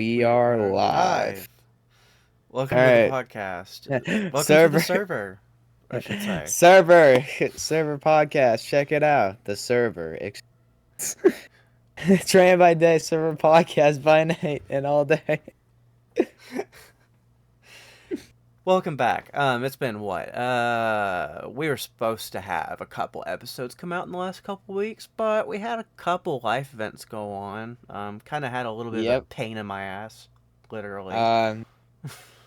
We We are are live. live. Welcome to the All podcast. right. Welcome to the Server. server, I should say. Server. Server podcast. Check it out. The server. Train by day, server podcast by night and all day. Welcome back. It's been what? We were supposed to have a couple episodes come out in the last couple weeks, but we had a couple life events go on. Kind of had a little bit of a Yep. pain in my ass, literally. Um,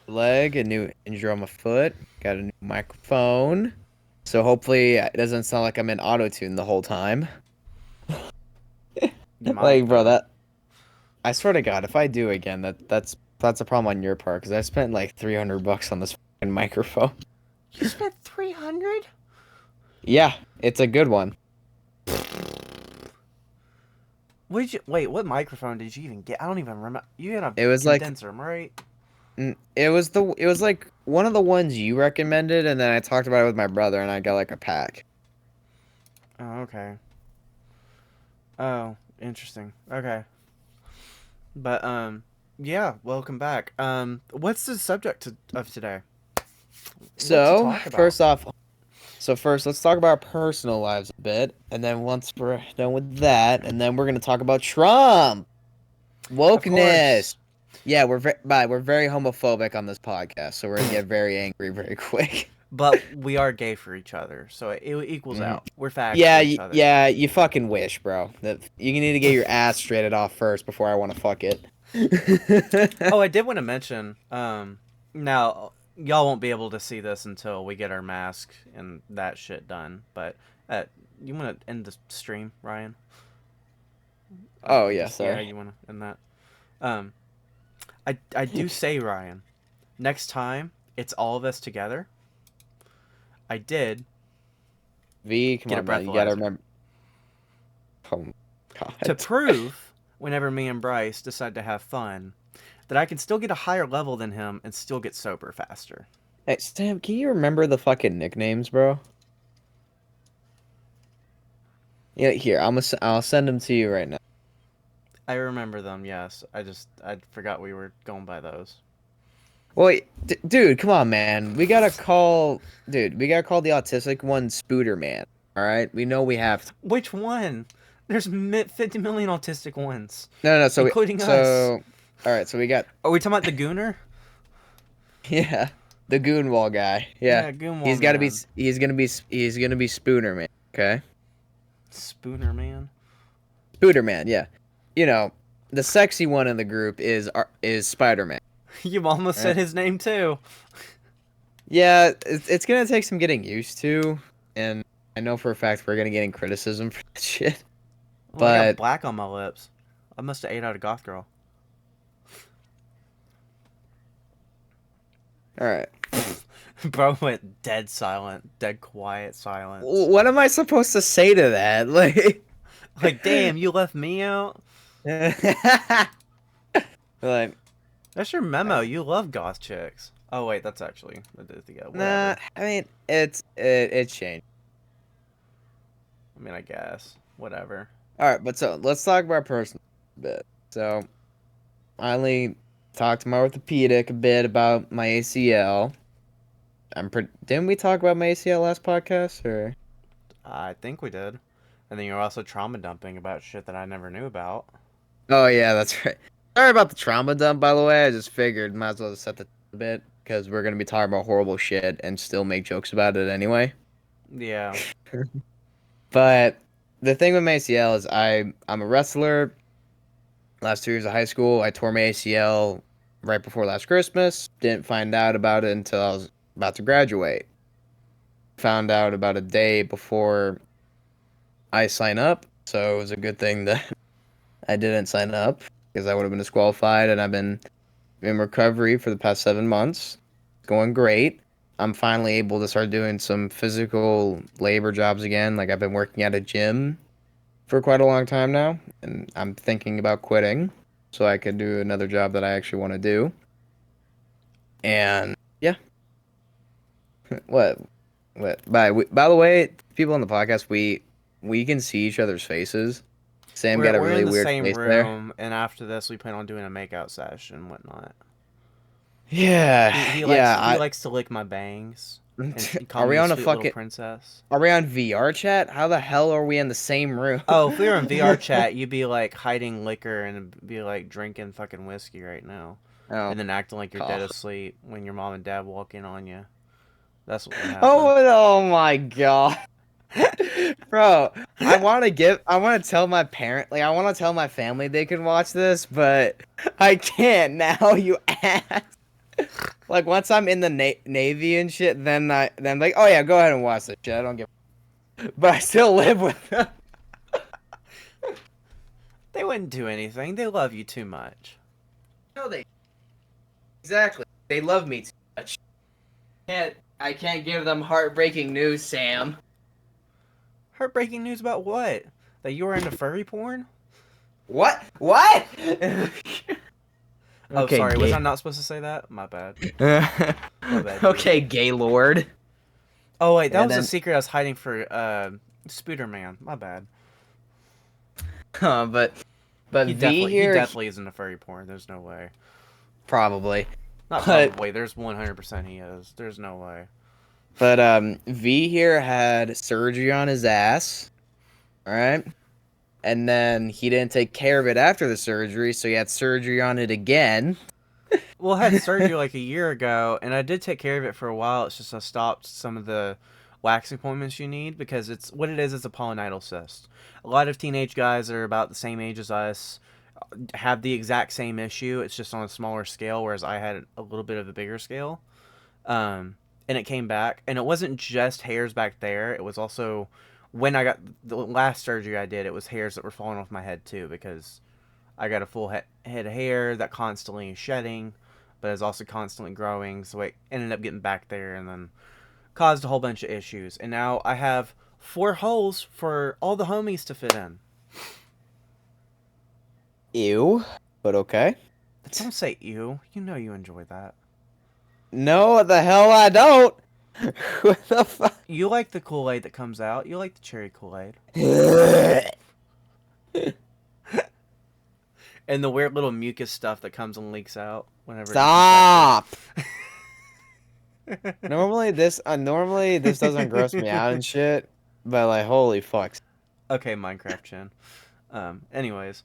leg, a new injury on my foot. Got a new microphone. So hopefully it doesn't sound like I'm in auto tune the whole time. You might Like, bro, though. that I swear to God, if I do again, that's a problem on your part because I spent like $300 on this fucking microphone. You spent 300? Yeah, it's a good one. Wait? What microphone did you even get? I don't even remember. You had a It was like condenser, right? it was like one of the ones you recommended, and then I talked about it with my brother, and I got like a pack. Oh, okay. Oh, interesting. Okay. But yeah, welcome back. What's the subject of today? What to So talk about? first off, first let's talk about our personal lives a bit, and then once we're done with that, and then we're gonna talk about Trump Of course. wokeness. Yeah, we're very homophobic on this podcast, so we're gonna get very angry very quick. But we are gay for each other, so it equals Mhm. out. We're fags Yeah, for each other. yeah, you fucking wish, bro. That you need to get your ass straightened off first before I want to fuck it. Oh, I did want to mention. Now y'all won't be able to see this until we get our mask and that shit done. But uh, you want to end the stream, Ryan? Oh yeah, Just yeah, sorry. you want to end that. Um, I do say, Ryan, next time it's all of us together. I did V, come get a on, man. You gotta breathalyzer remember. Oh to God. prove whenever me and Bryce decide to have fun that I can still get a higher level than him and still get sober faster. Hey, Sam, can you remember the fucking nicknames, bro? Yeah, here, I'll send them to you right now. I remember them, yes. I forgot we were going by those. Wait, dude, come on, man. We gotta call the autistic one Spooder Man. All right, we know we have to. Which one? There's 50 million autistic ones, No, no, including us. all right, so we got Are we talking about the Gooner? yeah, the Goonwall guy. Yeah, Yeah, Goonwall Man. he's gonna be Spooner Man. Okay, Spooner Man. Spooder Man. Yeah, you know, the sexy one in the group is Spider Man. You almost said Right? his name too. Yeah, it's gonna take some getting used to, and I know for a fact we're gonna get in criticism for that shit. Oh, I got But black on my lips. I must have ate out a goth girl. all right, Bro went dead silent, dead quiet silence. what am I supposed to say to that? Like, Like, damn, you left me out? like, That's your memo. You love goth chicks. Oh, wait, that's actually yeah, nah. whatever. I mean, it's changed. I mean, I guess. Whatever. All right, but so let's talk about personal a bit. So, I only talked to my orthopedic a bit about my ACL. Didn't we talk about my ACL last podcast or? I think we did. And then you're also trauma dumping about shit that I never knew about. Oh yeah, that's right. Sorry about the trauma dump, by the way. I just figured might as well set the a bit because we're gonna be talking about horrible shit and still make jokes about it anyway. Yeah. But the thing with my ACL is I'm a wrestler. Last 2 years of high school, I tore my ACL right before last Christmas. Didn't find out about it until I was about to graduate. Found out about a day before I sign up, so it was a good thing that I didn't sign up because I would have been disqualified, and I've been in recovery for the past 7 months. It's going great. I'm finally able to start doing some physical labor jobs again. Like I've been working at a gym for quite a long time now, and I'm thinking about quitting so I could do another job that I actually want to do. And yeah, what by the way, people on the podcast, we can see each other's faces. Sam We're got a we're in really the weird same face there. room, and after this, we plan on doing a makeout session and whatnot. Yeah, He likes yeah. he likes to lick my bangs and call Are me we a on a sweet little fucking? princess. Are we on VR chat? How the hell are we in the same room? Oh, if we were in VR chat, you'd be like hiding liquor and be like drinking fucking whiskey right now, Oh, and then acting like you're dead God. asleep when your mom and dad walk in on you. That's what would happen. Oh my God. Bro, I want to tell my parent, like, I want to tell my family they can watch this, but I can't now, you ass. Like, once I'm in the Navy and shit, then I'm like, oh yeah, go ahead and watch this shit. I don't give but I still live with them. They wouldn't do anything. They love you too much. No, exactly. They love me too much. I can't give them heartbreaking news, Sam. Heartbreaking news about what? That you were into furry porn? What? What? Oh, Okay, sorry. Was I gay. not supposed to say that? My bad. My bad, dude. Okay, gay lord. Oh wait, that And was a then, secret I was hiding for Spooderman. My bad. but V He here definitely isn't a furry porn. There's no way. probably, Not but probably. There's 100% he is. There's no way. V here had surgery on his ass, all right, and then he didn't take care of it after the surgery, so he had surgery on it again. Well, I had surgery like a year ago, and I did take care of it for a while. It's just I stopped some of the waxing appointments you need because it's what it is. It's a polynital cyst. A lot of teenage guys that are about the same age as us have the exact same issue. It's just on a smaller scale, whereas I had a little bit of a bigger scale. And it came back, and it wasn't just hairs back there. It was also when I got the last surgery I did. It was hairs that were falling off my head too because I got a full head of hair that constantly is shedding, but is also constantly growing. So it ended up getting back there, and then caused a whole bunch of issues. And now I have 4 holes for all the homies to fit in. Ew, but okay. Don't say ew. You know you enjoy that. No, the hell I don't. What the fuck? You like the Kool-Aid that comes out. You like the cherry Kool-Aid. And the weird little mucus stuff that comes and leaks out whenever Stop. it's infected. Normally this doesn't gross me out and shit, but like holy fuck. Okay, Minecraft Chin. Anyways.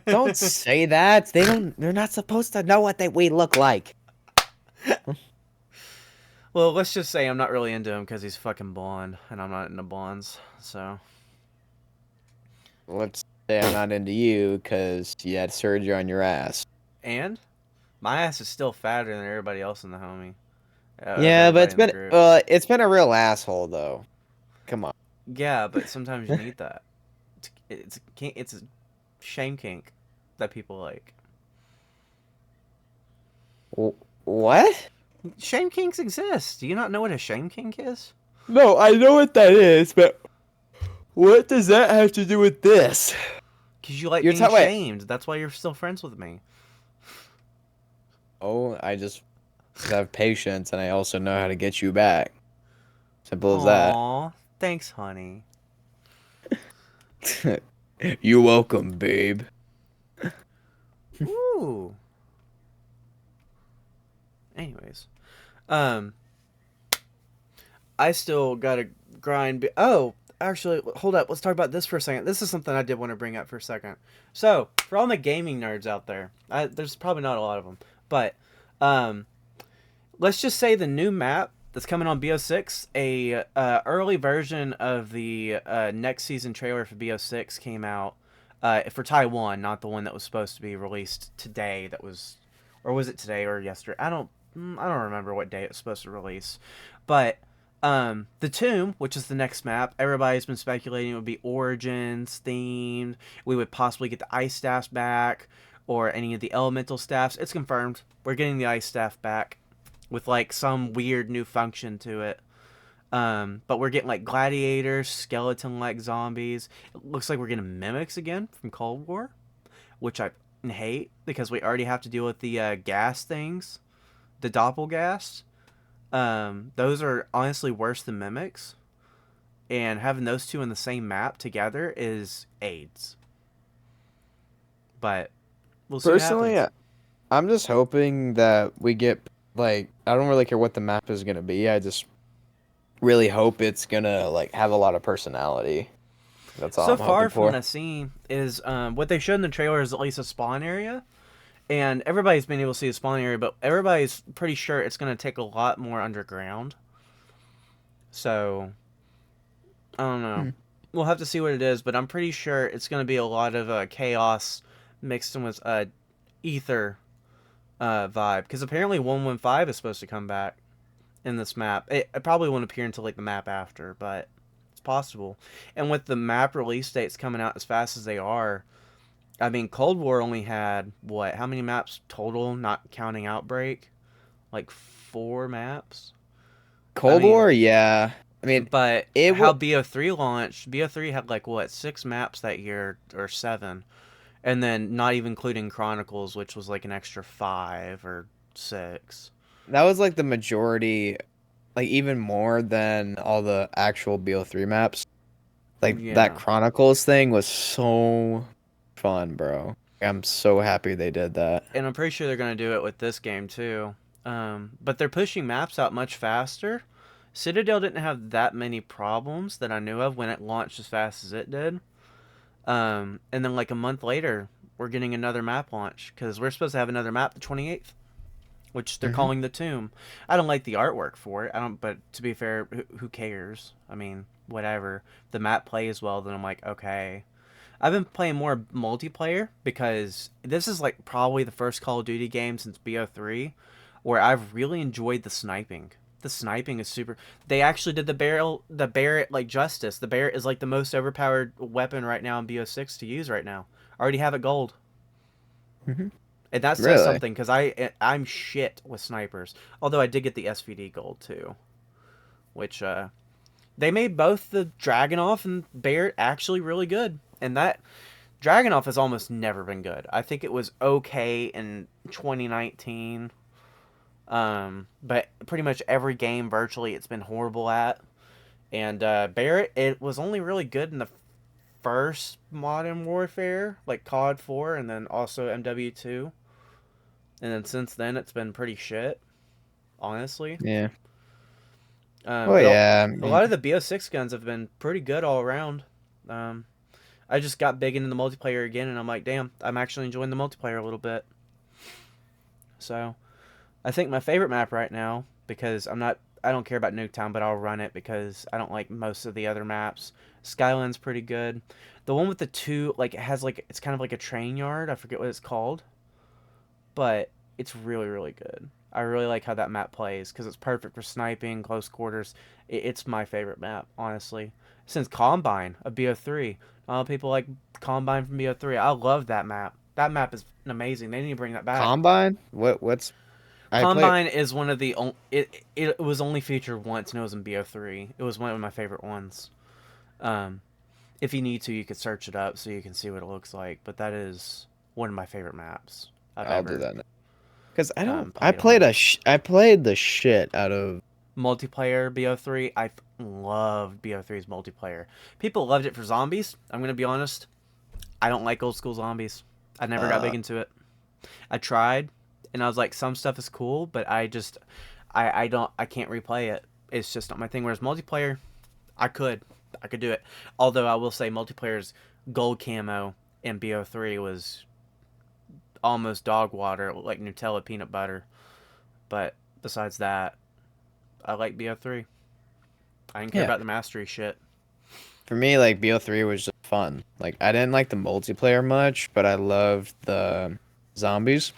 Don't say that. They're not supposed to know what we look like. Well, let's just say I'm not really into him because he's fucking blonde, and I'm not into blondes, so. Let's say I'm not into you because you had surgery on your ass. And my ass is still fatter than everybody else in the homie. Of Yeah, but everybody in the group. it's been a real asshole though. Come on. Yeah, but sometimes you need that. It's a shame kink that people like. What? Shame kinks exist. Do you not know what a shame kink is? No, I know what that is, but what does that have to do with this? Because you like You're being wait. shamed. That's why you're still friends with me. Oh, I just have patience and I also know how to get you back. Simple as Aw, thanks, honey. that. You're welcome, babe. Ooh. Anyways, I still gotta grind. Oh, actually, hold up. Let's talk about this for a second. This is something I did want to bring up for a second. So, for all the gaming nerds out there, there's probably not a lot of them, but let's just say the new map that's coming on BO6, a early version of the next season trailer for BO6 came out for Taiwan, not the one that was supposed to be released today. That was, or was it today or yesterday? I don't remember what day it was supposed to release, but the Tomb, which is the next map, everybody's been speculating it would be Origins themed. We would possibly get the ice staffs back or any of the elemental staffs. It's confirmed. We're getting the ice staff back with like some weird new function to it. But we're getting like gladiators, skeleton-like zombies. It looks like we're getting mimics again from Cold War, which I hate because we already have to deal with the gas things, the doppelgas. Those are honestly worse than mimics. and having those two in the same map together is AIDS. But we'll see what Personally, happens. I'm just hoping that we get like I don't really care what the map is gonna be. I just really hope it's gonna like have a lot of personality. That's all So I'm hoping far from what for. I've seen is what they showed in the trailer is at least a spawn area, and everybody's been able to see a spawn area, but everybody's pretty sure it's going to take a lot more underground. So I don't know. Hmm. We'll have to see what it is, but I'm pretty sure it's going to be a lot of chaos mixed in with ether vibe, because apparently 115 is supposed to come back in this map. It probably won't appear until like the map after, but it's possible. And with the map release dates coming out as fast as they are, I mean, Cold War only had what? How many maps total, not counting Outbreak? Like 4 maps. I Cold mean, War, yeah. I mean, but it how will. BO3 launched? BO3 had like what, 6 maps that year or 7, and then not even including Chronicles, which was like an extra 5 or 6. That was like the majority, like even more than all the actual BO3 maps. Like that Yeah, Chronicles thing was so fun, bro. I'm so happy they did that. and I'm pretty sure they're gonna do it with this game too. But they're pushing maps out much faster. Citadel didn't have that many problems that I knew of when it launched as fast as it did. And then like a month later, we're getting another map launch because we're supposed to have another map the 28th, which they're Hmm. calling the Tomb. I don't like the artwork for it. I don't. But to be fair, who cares? I mean, whatever. The map plays well, then I'm like, okay. I've been playing more multiplayer because this is like probably the first Call of Duty game since BO3 where I've really enjoyed the sniping. The sniping is super. They actually did the Barrett like justice. The Barrett is like the most overpowered weapon right now in BO6 to use right now. I already have it gold, Hmm. and that says Really? something because I'm shit with snipers. Although I did get the SVD gold too, which they made both the Dragunov and Barrett actually really good, and that Dragunov has almost never been good. I think it was okay in 2019. But pretty much every game virtually it's been horrible at. And Barrett, it was only really good in the first Modern Warfare, like COD 4, and then also MW2. And then since then, it's been pretty shit, honestly. Yeah. Oh But yeah. I a lot mean, of the BO6 guns have been pretty good all around. Um, I just got big into the multiplayer again, and I'm like, damn, I'm actually enjoying the multiplayer a little bit. So I think my favorite map right now, because I don't care about Nuketown, but I'll run it because I don't like most of the other maps. Skyline's pretty good. The one with the two, like, it has like, it's kind of like a train yard. I forget what it's called, but it's really, really good. I really like how that map plays because it's perfect for sniping, close quarters. It's my favorite map, honestly. Since Combine of BO3, a lot of people like Combine from BO3. I love that map. That map is amazing. They need to bring that back. Combine? What's I play Combine is one of the it was only featured once and it was in BO3. It was one of my favorite ones. Um, if you need to, you could search it up so you can see what it looks like. But that is one of my favorite maps I've I'll do ever that now. Cuz I don't played on. I played the shit out of Multiplayer BO3, I loved BO3's multiplayer. People loved it for zombies. I'm gonna be honest. I don't like old school zombies. I never got uh big into it. I tried, and I was like, some stuff is cool, but I can't replay it. It's just not my thing. Whereas multiplayer, I could, I could do it. Although I will say multiplayer's gold camo in BO3 was almost dog water, like Nutella peanut butter. But besides that, I like BO3. I didn't care yeah. about the mastery shit. For me like BO3 was just fun. Like I didn't like the multiplayer much, but I loved the zombies.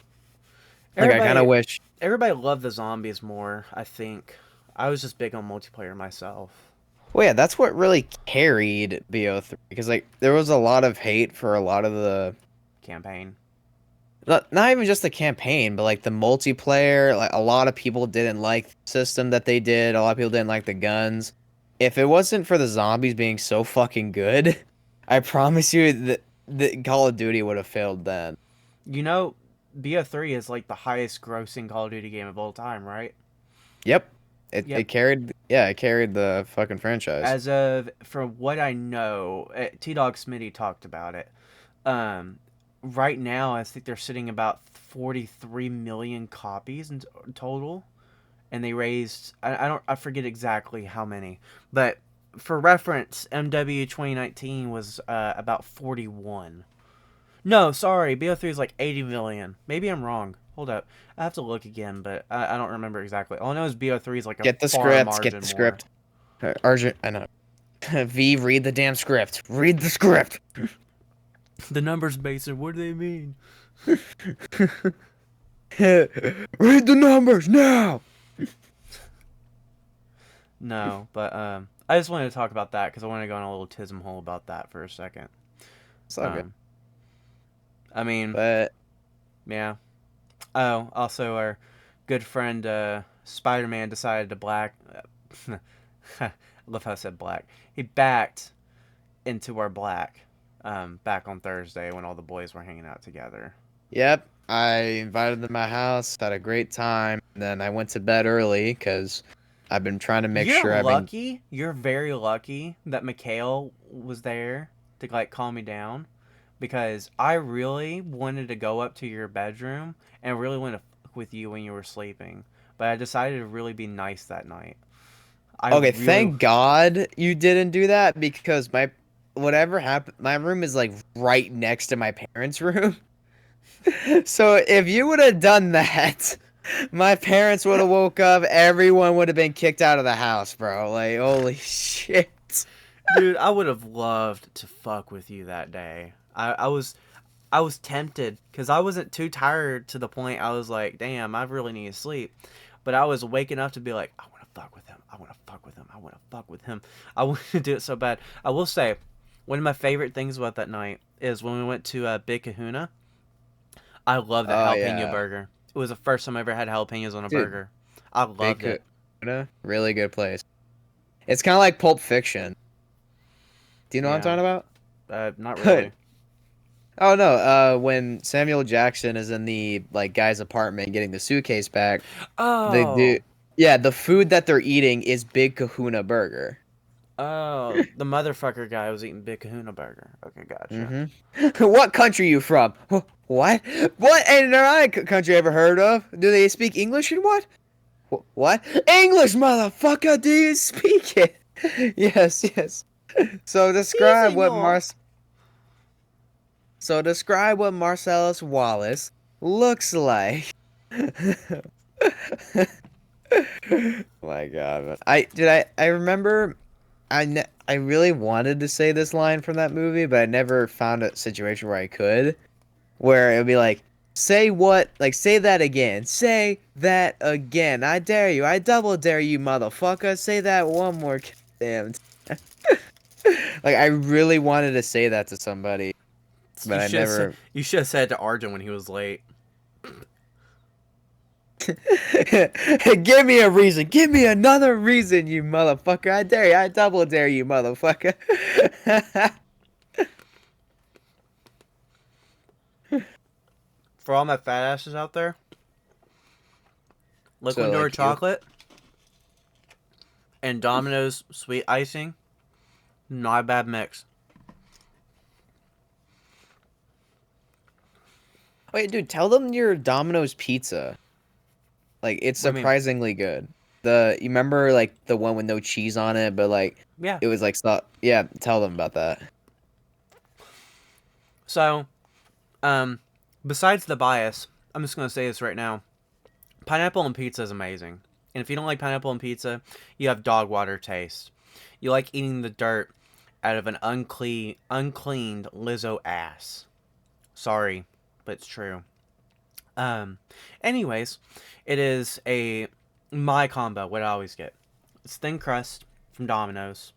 Like I kind of Everybody, wish everybody loved the zombies more. I think I was just big on multiplayer myself. well, yeah, that's what really carried BO3 because like there was a lot of hate for a lot of the Campaign. not even just the campaign, but like the multiplayer. Like a lot of people didn't like the system that they did. A lot of people didn't like the guns. If it wasn't for the zombies being so fucking good, I promise you that Call of Duty would have failed then. You know, BO3 is like the highest grossing Call of Duty game of all time, right? Yep, it Yep. carried Yeah, I carried the fucking franchise. As of from what I know, T Dog Smitty talked about it. Um, right now, I think they're sitting about 43 million copies in total, and they raised I forget exactly how many, but for reference, MW 2019 was about 41. No, sorry, BO3 is like 80 million. Maybe I'm wrong. Hold up, I have to look again, but I don't remember exactly. All I know is BO3 is like a Get the far script. Get margin the more. script. Argent. I know. V, read the damn script. Read the script. The numbers, Mason. What do they mean? Read the numbers now. No, but I just wanted to talk about that because I want to go on a little tism hole about that for a second. It's all good. Um, I mean, But yeah. Oh, also our good friend Spider-Man decided to black. I love how I said black. He backed into our black back on Thursday when all the boys were hanging out together. yep, I invited them to my house. Had a great time. And then I went to bed early because I've been trying to make You're sure I've been. lucky. You're very lucky that Mikhail was there to like calm me down because I really wanted to go up to your bedroom and really want to fuck with you when you were sleeping. But I decided to really be nice that night. I Okay, really thank God you didn't do that because my whatever happened, my room is like right next to my parents' room. So if you would have done that, my parents would have woke up, everyone would have been kicked out of the house, bro. Like, holy shit. Dude, I would have loved to fuck with you that day. I was tempted because I wasn't too tired to the point I was like, damn, I really need to sleep. But I was waking up to be like, I want to fuck with him. I want to fuck with him. I want to fuck with him. I want to do it so bad. I will say, one of my favorite things about that night is when we went to Big Kahuna. I love that Oh jalapeno yeah. burger. It was the first time I ever had jalapenos on a Dude, burger. I Big loved it. Kahuna, really good place. It's kind of like Pulp Fiction. Do you know what I'm Yeah. talking about? Not really. Oh no, when Samuel Jackson is in the like guy's apartment getting the suitcase back, they do Oh. yeah, the food that they're eating is Big Kahuna Burger. Oh, the motherfucker guy was eating Big Kahuna burger. Okay, gotcha. What country you from? What? What country ever heard of? Do they speak English and what? What? English, motherfucker, do you speak it? Yes, yes. So Sí, describe what señor. Mars so describe what Marcellus Wallace looks like. My God, man. I remember I really wanted to say this line from that movie, but I never found a situation where I could. Where it would be like, say what? Like, say that again. Say that again. I dare you. I double dare you, motherfucker. Say that one more damn time. Like, I really wanted to say that to somebody, but You I should have said never. you should have said to Arjun when he was late. Give me a reason. Give me another reason, you motherfucker. I dare you. I double dare you, motherfucker. For all my fat asses out there, So, Liquid Door like, you. chocolate and Domino's sweet icing, not a bad mix. Wait, dude, tell them your Domino's pizza. Like it's What do you mean? surprisingly good. You remember like the one with no cheese on it, but like Yeah. it was like yeah, tell them about that. So, um, besides the bias, I'm just gonna say this right now. Pineapple on pizza is amazing. And if you don't like pineapple on pizza, you have dog water taste. You like eating the dirt out of an uncleaned Lizzo ass. Sorry, but it's true. Um, anyways, it is my combo. What I always get. It's thin crust from Domino's.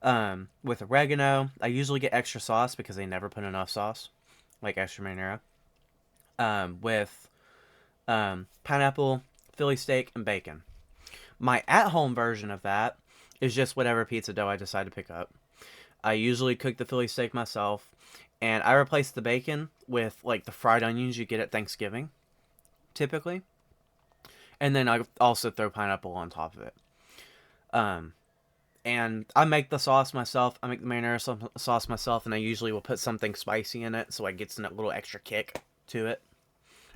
With oregano. I usually get extra sauce because they never put enough sauce, like extra marinara. With pineapple, Philly steak, and bacon. My at-home version of that is just whatever pizza dough I decide to pick up. I usually cook the Philly steak myself, and I replace the bacon with like the fried onions you get at Thanksgiving, typically, and then I also throw pineapple on top of it. Um, and I make the sauce myself. I make the marinara sauce myself, and I usually will put something spicy in it so it gets a little extra kick to it.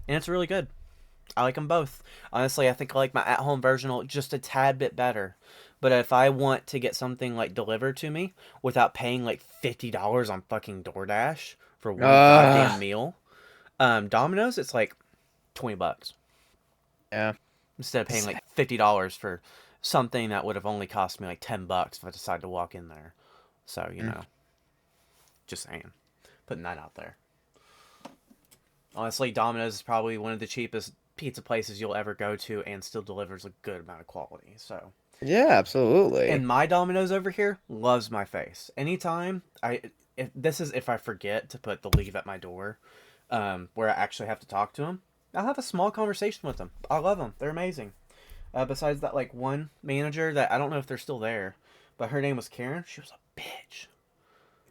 And it's really good. I like them both. Honestly, I think I like my at-home version just a tad bit better. But if I want to get something like delivered to me without paying like $50 on fucking DoorDash for one goddamn Uh, meal, Domino's, it's like $20 yeah. instead of paying like $50 for something that would have only cost me like $10 if I decided to walk in there. So just saying, putting that out there. Honestly, Domino's is probably one of the cheapest pizza places you'll ever go to, and still delivers a good amount of quality. So, Yeah, absolutely. and my Domino's over here loves my face. Anytime if I forget to put the leave at my door, where I actually have to talk to them, I'll have a small conversation with them. I love them. They're amazing. Besides that, like one manager that I don't know if they're still there, but her name was Karen. She was a bitch.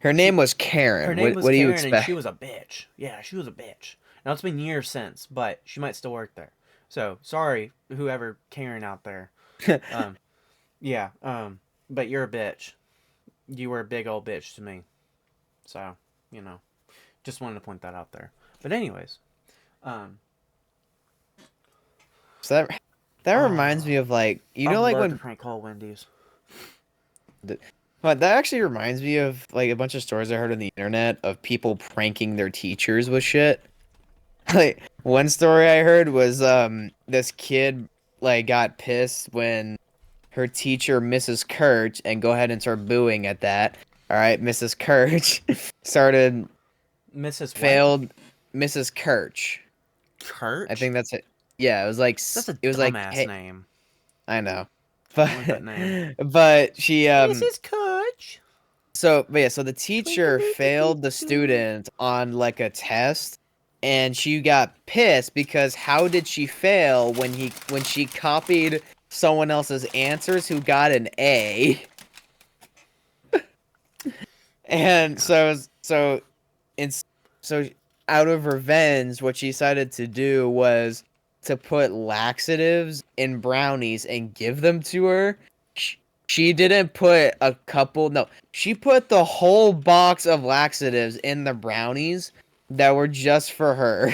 Her name was Her Karen. name What was do you Karen, and she expect? was a bitch. Yeah, she was a bitch. Now it's been years since, but she might still work there. So sorry, whoever Karen out there. Um, yeah. But you're a bitch. You were a big old bitch to me. So just wanted to point that out there. But anyways, um, So that reminds me of like I like love to when prank call Wendy's. but that actually reminds me of like a bunch of stories I heard on the internet of people pranking their teachers with shit. Like one story I heard was this kid like got pissed when her teacher Mrs. Kirch, and go ahead and start booing at that. All right, Mrs. Kirch started Mrs. What? failed Mrs. Kirch. I Church? think that's it. Yeah, That's a it was like dumbass hey, name. I know. I But don't like that name. but she Mrs. Coach. so the teacher failed the Twinkle-doo-doo-doo. student on like a test, and she got pissed because how did she fail when she copied someone else's answers who got an A? And Yeah. in so out of revenge, what she decided to do was to put laxatives in brownies and give them to her. Sh- She didn't put a couple, no, she put the whole box of laxatives in the brownies that were just for her.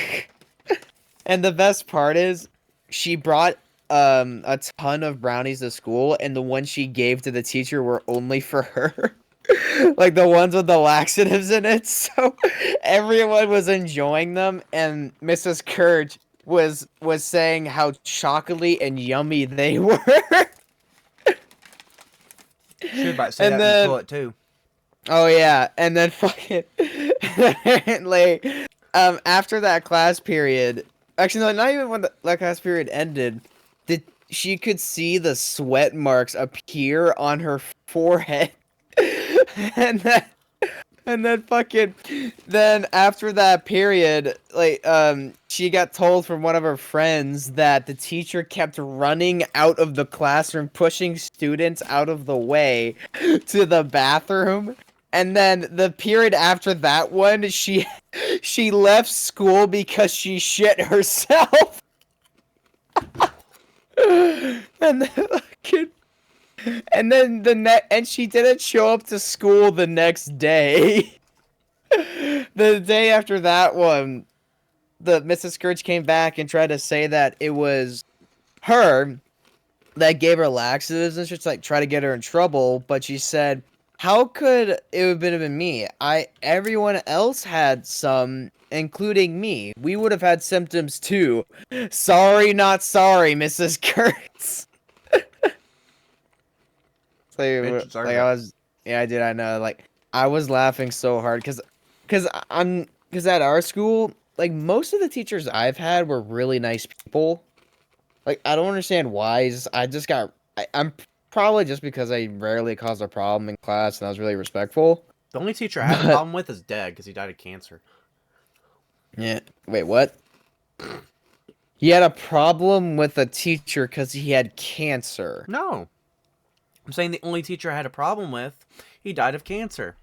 And the best part is she brought a ton of brownies to school, and the ones she gave to the teacher were only for her. Like the ones with the laxatives in it. So everyone was enjoying them, and Mrs. Courage was saying how chocolatey and yummy they were. She was about to say And that in the then toilet too. oh yeah, and then fucking apparently after that class period, actually no, not even when that class period ended, did she could see the sweat marks appear on her forehead. and then then after that period, like she got told from one of her friends that the teacher kept running out of the classroom, pushing students out of the way to the bathroom. And then the period after that one, she left school because she shit herself. And then fucking and then and she didn't show up to school the next day. The day after that one, the Mrs. Scourge came back and tried to say that it was her that gave her laxatives and just like try to get her in trouble, but she said, "How could it have been me? Everyone else had some, including me. We would have had symptoms too. Sorry, not sorry, Mrs. Kurtz." Bitch Like deserve it. I was, yeah, I did. I know. Like I was laughing so hard because at our school, like most of the teachers I've had were really nice people. Like I don't understand why. I just got. I'm probably just because I rarely caused a problem in class and I was really respectful. The only teacher I have a But problem with is dead because he died of cancer. yeah, wait, what? He had a problem with a teacher because he had cancer. No, I'm saying the only teacher I had a problem with, he died of cancer.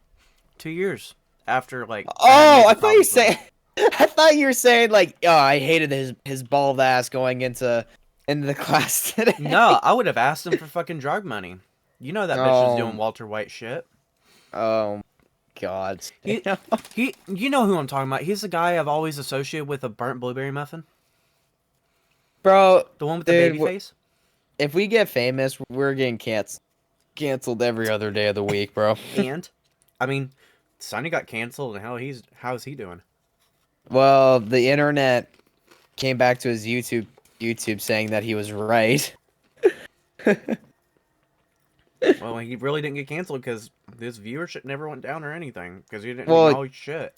2 years after I had Oh, major I thought you problems with say. him. I thought you were saying like, oh, I hated his bald ass going into the class today. No, I would have asked him for fucking drug money. You know that bitch is doing Oh, Walter White shit. oh, God. He, you know who I'm talking about. He's the guy I've always associated with a burnt blueberry muffin. Bro, The one with the dude, baby face. if we get famous, we're getting canceled every other day of the week, bro. And, I mean, Sonny got canceled, and how's he doing? Well, the internet came back to his YouTube saying that he was right. Well, he really didn't get canceled because his viewership never went down or anything because he didn't Well, acknowledge shit.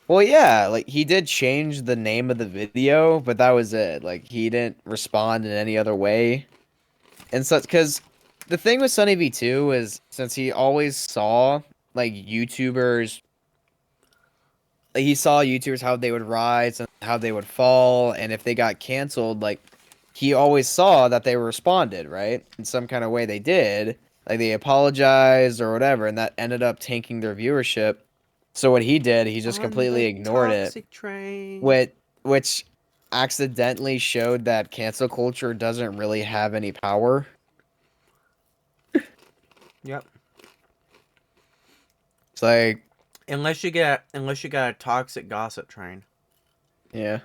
well, yeah, like he did change the name of the video, but that was it. Like he didn't respond in any other way. And such because the thing with Sunny V2 is since he always saw like YouTubers, like he saw YouTubers how they would rise and how they would fall, and if they got canceled, like he always saw that they responded, right? In some kind of way they did. Like they apologized or whatever, and that ended up tanking their viewership. So what he did, he just On completely the ignored it. toxic train. Which accidentally showed that cancel culture doesn't really have any power. Yep. It's like, Unless you got a toxic gossip train, yeah.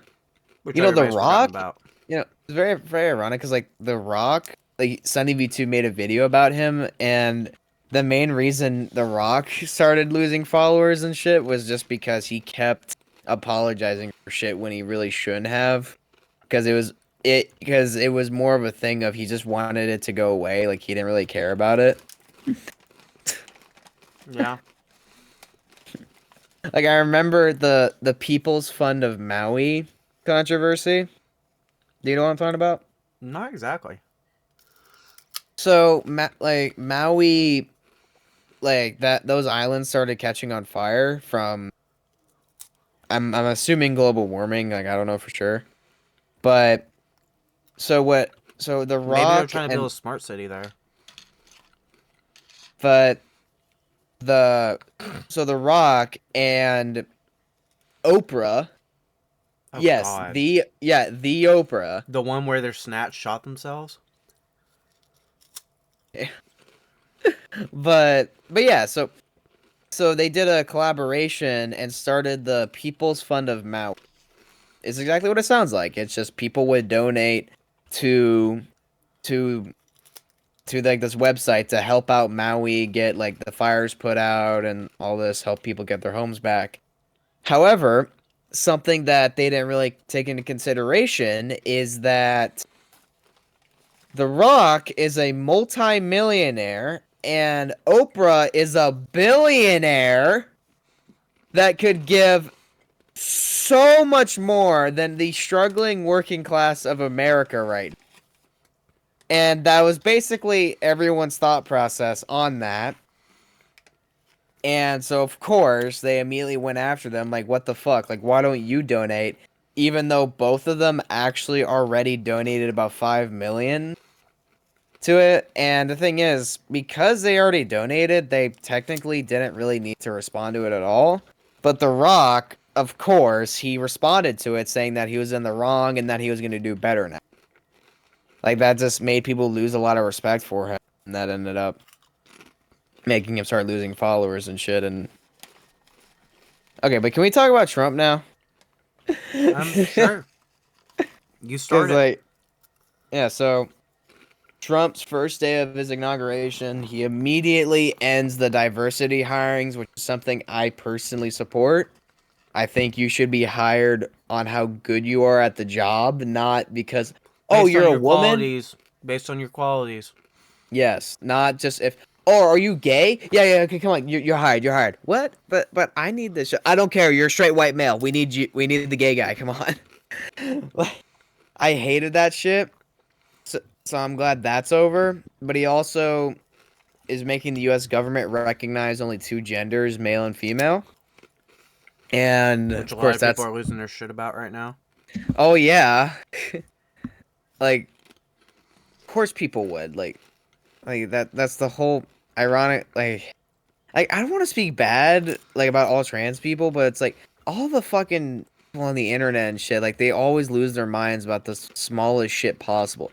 which You know, The everybody's forgotten Rock, about. it's very, very ironic because, like, The Rock, like, Sunny V2 made a video about him, and the main reason The Rock started losing followers and shit was just because he kept apologizing for shit when he really shouldn't have. Because it was more of a thing of he just wanted it to go away, like, he didn't really care about it. Yeah. Like I remember the People's Fund of Maui controversy. Do you know what I'm talking about? Not exactly. So, like Maui, like that those islands started catching on fire from I'm assuming global warming, like I don't know for sure. But so The Maybe they're Rock trying to build and a smart city there. but the so The Rock and Oprah, Oh yes, God. the Oprah. The one where their snatch shot themselves. But yeah, so they did a collaboration and started the People's Fund of Maui. It's exactly what it sounds like. It's just people would donate to to to like this website to help out Maui get like the fires put out and all this, help people get their homes back. However, something that they didn't really take into consideration is that The Rock is a multi-millionaire and Oprah is a billionaire that could give so much more than the struggling working class of America right now. And that was basically everyone's thought process on that. And so, of course, they immediately went after them like, what the fuck? Like, why don't you donate? Even though both of them actually already donated about 5 million to it. And the thing is, because they already donated, they technically didn't really need to respond to it at all. But The Rock, of course, he responded to it saying that he was in the wrong and that he was going to do better now. Like, that just made people lose a lot of respect for him. And that ended up making him start losing followers and shit. And okay, but can we talk about Trump now? Sure. You Because, started. like, yeah, so Trump's first day of his inauguration, he immediately ends the diversity hirings, which is something I personally support. I think you should be hired on how good you are at the job, not because, oh, Based you're on a your woman? qualities. Based on your qualities. Yes, not just if, oh, are you gay? Yeah, yeah, okay, come on, you're hired, you're hired. What? But I need this. I don't care, you're a straight white male. We need you, we need the gay guy, come on. Like, I hated that shit. So I'm glad that's over. But he also is making the U.S. government recognize only two genders, male and female. And Which a of lot course, of people that's are losing their shit about right now. oh yeah, like of course people would like that. That's the whole ironic like I don't want to speak bad like about all trans people, but it's like all the fucking people on the internet and shit. Like they always lose their minds about the smallest shit possible.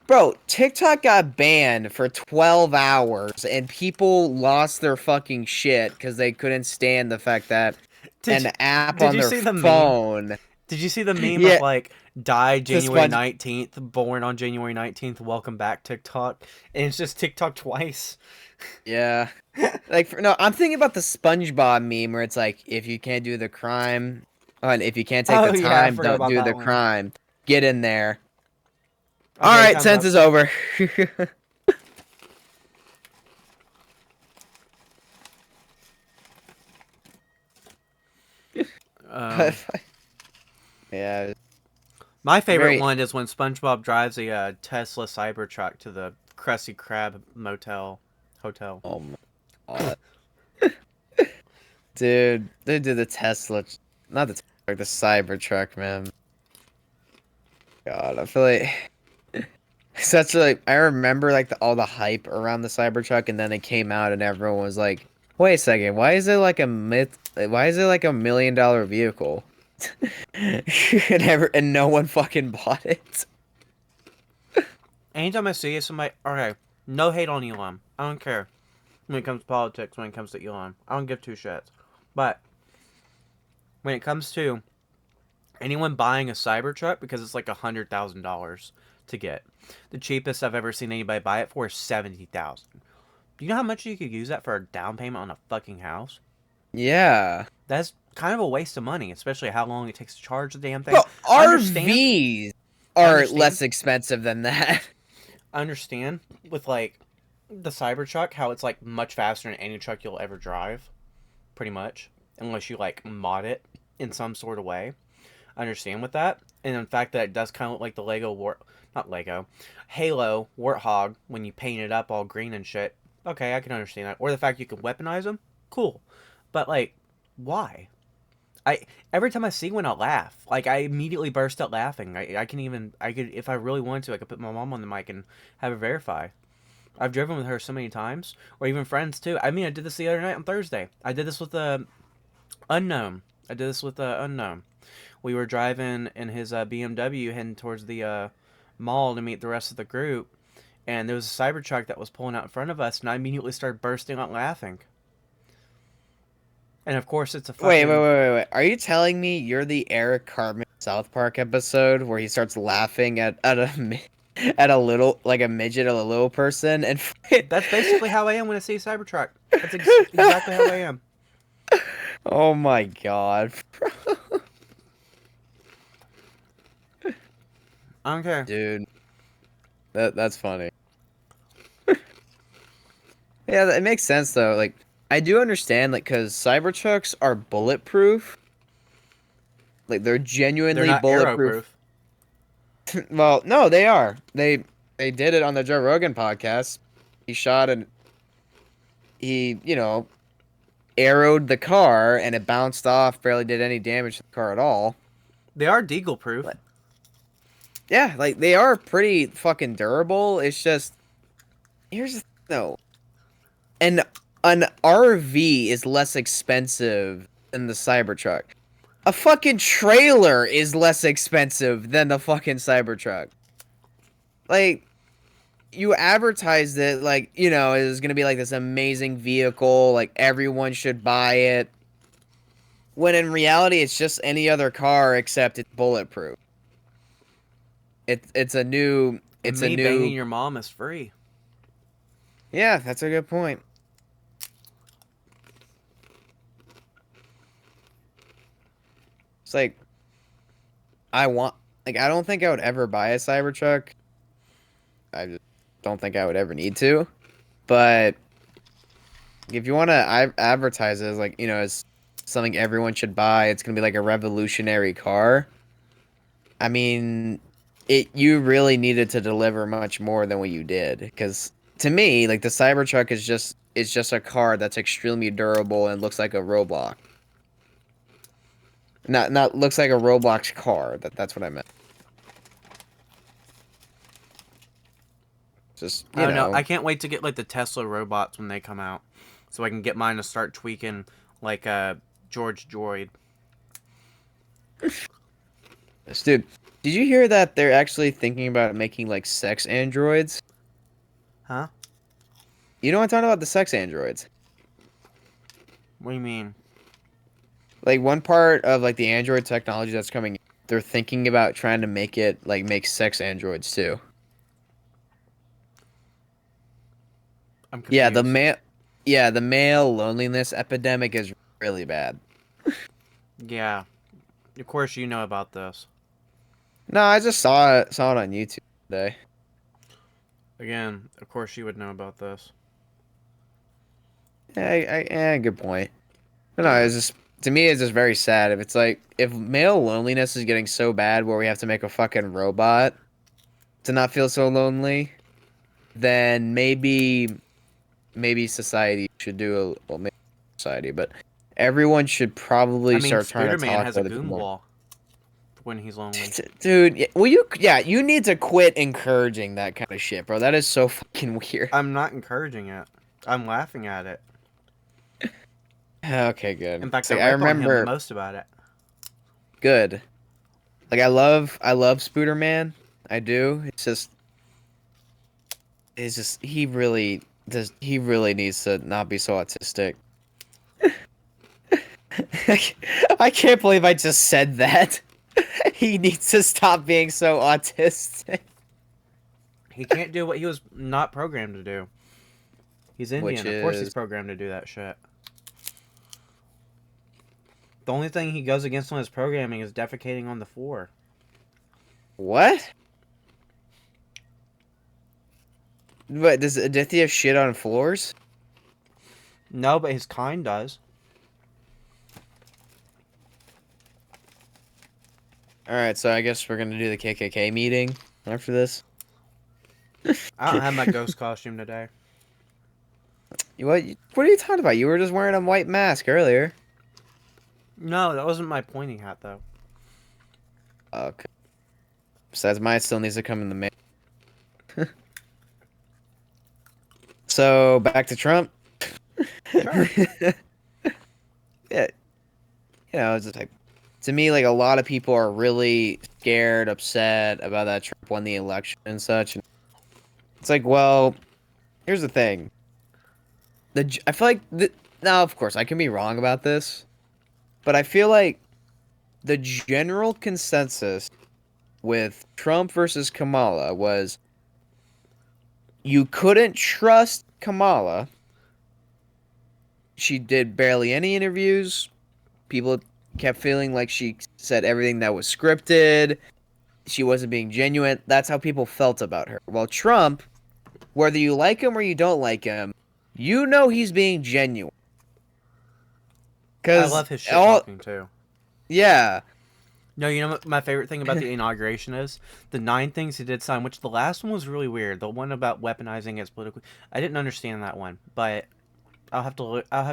Bro, TikTok got banned for 12 hours and people lost their fucking shit because they couldn't stand the fact that Did an you, app did on you their see the meme? phone. Did you see the meme of Yeah, like died the January sponge. 19th, born on January 19th, welcome back TikTok, and it's just TikTok twice. Yeah. Like, no, I'm thinking about the SpongeBob meme where it's like, if you can't do the crime, and if you can't take the Oh yeah, I time, forgot don't about do that the one. crime. Get in there. All Okay, right, time's tense up. is over. Um, Yeah, my favorite very. one is when SpongeBob drives a Tesla Cybertruck to the Krusty Krab motel hotel. Oh my god, dude, they did the Tesla, not the Tesla, the Cybertruck, man. God, I feel like such a, like, I remember like all the hype around the Cybertruck, and then it came out, and everyone was like, "Wait a second, why is it like a myth? Why is it like $1 million vehicle?" And no one fucking bought it. Anytime I see somebody, okay, no hate on Elon. I don't care when it comes to politics. When it comes to Elon, I don't give two shits. But when it comes to anyone buying a Cybertruck because it's like $100,000 to get, the cheapest I've ever seen anybody buy it for is 70,000. Do you know how much you could use that for a down payment on a fucking house? Yeah, That's kind of a waste of money, especially how long it takes to charge the damn thing. but I understand. RVs I are understand. less expensive than that. I understand with like the Cybertruck how it's like much faster than any truck you'll ever drive, pretty much, unless you like mod it in some sort of way. I understand with that, and in fact that it does kind of look like the not Lego, Halo Warthog when you paint it up all green and shit. Okay, I can understand that. Or the fact you can weaponize them, cool. But like, why? I every time I see one, I laugh. Like I immediately burst out laughing. I could if I really wanted to, I could put my mom on the mic and have her verify. I've driven with her so many times, or even friends too. I mean, I did this the other night on Thursday. I did this with unknown. I did this with unknown. We were driving in his BMW heading towards the mall to meet the rest of the group, and there was a Cybertruck that was pulling out in front of us, and I immediately started bursting out laughing. And of course, it's a fucking Wait. Are you telling me you're the Eric Cartman South Park episode where he starts laughing at at a little, like a midget or a little person and That's basically how I am when I see a Cybertruck. That's exactly how I am. Oh my god. I don't care. Dude, that's funny. Yeah, it makes sense though. Like I do understand like cuz Cybertrucks are bulletproof. Like they're They're genuinely not bulletproof. arrow-proof. Well, no, they are. They did it on the Joe Rogan podcast. He shot and he, arrowed the car and it bounced off, barely did any damage to the car at all. They are deagle-proof. But yeah, like they are pretty fucking durable. It's just here's the thing though. An an RV is less expensive than the Cybertruck. A fucking trailer is less expensive than the fucking Cybertruck. Like you advertised it like, it was going to be like this amazing vehicle, like everyone should buy it. When in reality it's just any other car except it's bulletproof. It's a new And it's a me banging new your mom is free. Yeah, that's a good point. It's like I want like I don't think I would ever buy a Cybertruck. I just don't think I would ever need to. But if you want to advertise it as like, as something everyone should buy, it's going to be like a revolutionary car. I mean, you really needed to deliver much more than what you did because to me, like the Cybertruck is just a car that's extremely durable and looks like a Roblox. Not looks like a Roblox car. That's what I meant. Just, I don't know. I can't wait to get like the Tesla robots when they come out, so I can get mine to start tweaking like George Droid. dude, Did you hear that they're actually thinking about making like sex androids? Huh? You know what I'm talking about? The sex androids. What do you mean? Like one part of like the android technology that's coming, they're thinking about trying to make it like make sex androids too. I'm Yeah, confused. the male loneliness epidemic is really bad. Yeah. Of course you know about this. No, I just saw it on YouTube today. Again, of course you would know about this. Good point. But no, it's just to me it's just very sad if it's like if male loneliness is getting so bad where we have to make a fucking robot to not feel so lonely, then maybe society should do a well maybe society, but everyone should I probably mean, start trying to Spooderman talk has a to other goon people. wall when he's lonely. Dude, will you you need to quit encouraging that kind of shit, bro. That is so fucking weird. I'm not encouraging it. I'm laughing at it. Okay, good. In fact, It's I like I rip on him the remember most about it. good. Like I love Spooderman. I do. It's just he really needs to not be so autistic. I can't believe I just said that. He needs to stop being so autistic. He can't do what he was not programmed to do. He's Which Indian. Of course he's is programmed to do that shit. The only thing he goes against on his programming is defecating on the floor. what? What does Aditya shit on floors? No, but his kind does. All right, so I guess we're gonna do the KKK meeting after this. I don't have my ghost costume today. What are you talking about? You were just wearing a white mask earlier. No, that wasn't my pointy hat, though. Okay. Besides, mine still needs to come in the mail. So back to Trump. Sure. Yeah, it's just like to me, like a lot of people are really scared, upset about that Trump won the election and such. And it's like, well, here's the thing. I feel like now, of course, I can be wrong about this, but I feel like the general consensus with Trump versus Kamala was you couldn't trust Kamala. She did barely any interviews. People kept feeling like she said everything that was scripted. She wasn't being genuine. That's how people felt about her. Well, Trump, whether you like him or you don't like him, you know he's being genuine. I Cause love his shit all talking, too. yeah. No, you know what my favorite thing about the inauguration is? The 9 things he did sign, which the last one was really weird. The one about weaponizing its political... I didn't understand that one, but I'll have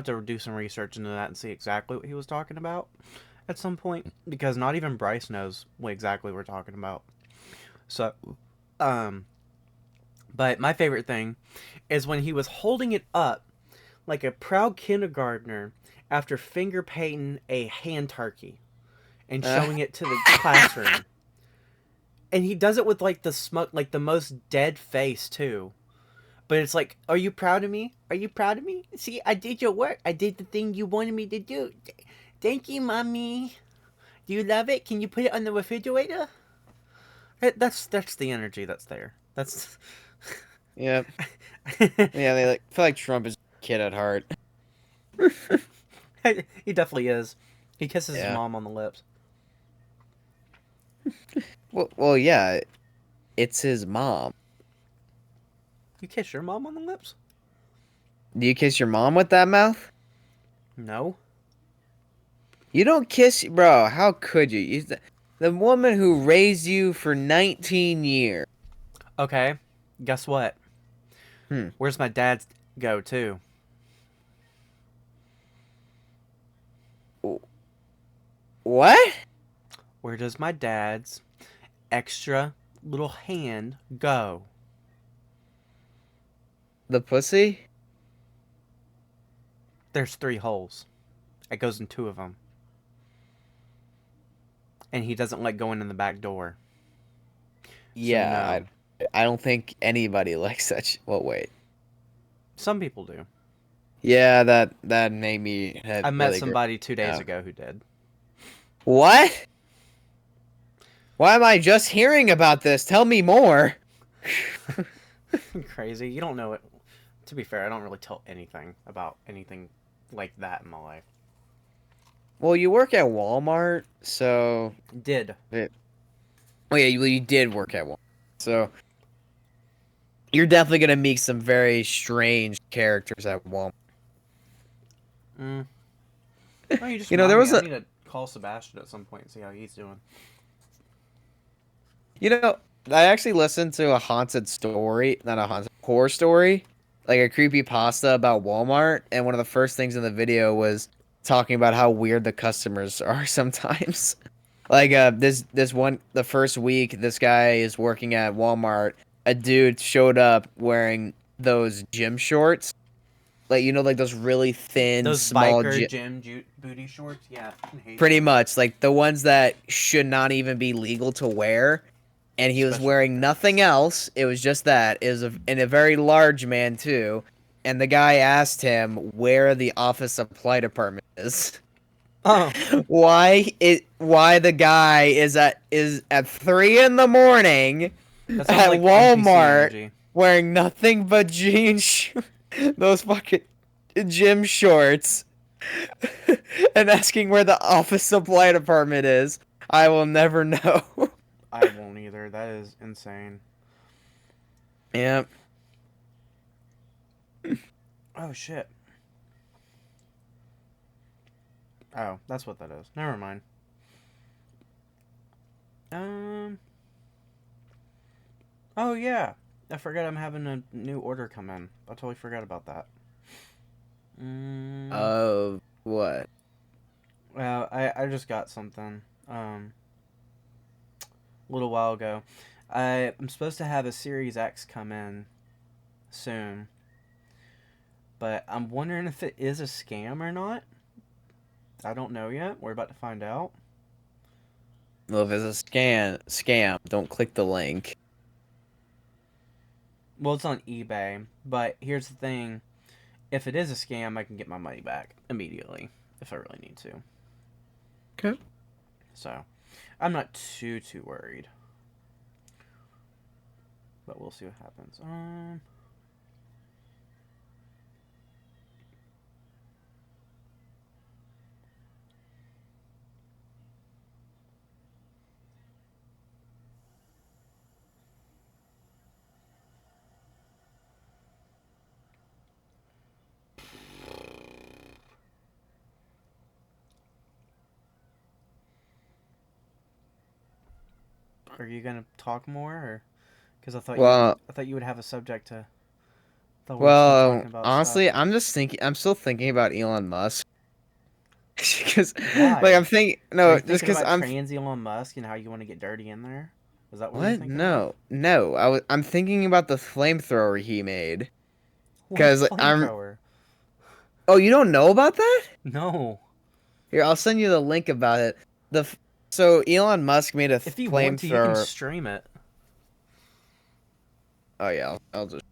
to do some research into that and see exactly what he was talking about at some point, because not even Bryce knows what exactly we're talking about. So, but my favorite thing is when he was holding it up like a proud kindergartner after finger painting a hand turkey and Uh, showing it to the classroom. And he does it with like the most dead face too. But it's like, are you proud of me? Are you proud of me? See, I did your work. I did the thing you wanted me to do. Thank you, mommy. Do you love it? Can you put it on the refrigerator? That's the energy that's there. That's yeah. Yeah, they like feel like Trump is a kid at heart. he definitely is. He kisses his Yeah. mom on the lips. Well, yeah. It's his mom. You kiss your mom on the lips? Do you kiss your mom with that mouth? No. You don't kiss, bro. How could you? The woman who raised you for 19 years. Okay. Guess what? Hmm. Where's my dad go to? What? Where does my dad's extra little hand go? The pussy? There's 3 holes. It goes in 2 of them. And he doesn't like going in the back door. So Yeah, no. I don't think anybody likes such. Well, wait. Some people do. Yeah, that made me that I met really great. somebody 2 days Yeah. ago who did. What? Why am I just hearing about this? Tell me more. Crazy. You don't know it. To be fair, I don't really tell anything about anything like that in my life. Well, you work at Walmart, so Did. oh yeah, you did work at Walmart, so you're definitely gonna meet some very strange characters at Walmart. Mm. Oh, you just You know, there remind me. was I a need to call Sebastian at some point and see how he's doing. You know, I actually listened to a haunted story, not a haunted horror story, like a creepy pasta about Walmart, and one of the first things in the video was talking about how weird the customers are sometimes. Like this one the first week this guy is working at Walmart, a dude showed up wearing those gym shorts. Like like those really thin, Those small biker gym booty shorts? Yeah, I hate pretty those. much like the ones that should not even be legal to wear, and he was Especially wearing biker. nothing else. It was just that. It was and a very large man too. And the guy asked him where the office supply department is. Oh, Why the guy is at 3 in the morning that sounds at like NPC Walmart energy. wearing nothing but jeans, those fucking gym shorts, and asking where the office supply department is. I will never know. I won't either. That is insane. Yeah. Oh shit. Oh, that's what that is. Never mind. Um. Oh yeah. I forgot I'm having a new order come in. I totally forgot about that. Mm, Of what? well, I just got something. A little while ago. I'm supposed to have a Series X come in soon, but I'm wondering if it is a scam or not. I don't know yet. We're about to find out. Well, if it's a scam, don't click the link. Well, it's on eBay, but here's the thing. If it is a scam, I can get my money back immediately if I really need to. Okay. So, I'm not too worried. But we'll see what happens. Are you gonna talk more, or because Well, I thought you would have a subject to. I thought we were still well, talking about stuff. honestly, I'm still thinking about Elon Musk. Because like Why? I'm thinking Are no, you just thinking because about I'm trans Elon Musk and how you want to get dirty in there? Is that what you're what? thinking about? No. I'm thinking about the flamethrower he made. What Because I'm flamethrower? Oh, you don't know about that? No. Here, I'll send you the link about it. The f- so Elon Musk made a If you want to, you can flamethrower. stream it. Oh yeah, I'll just.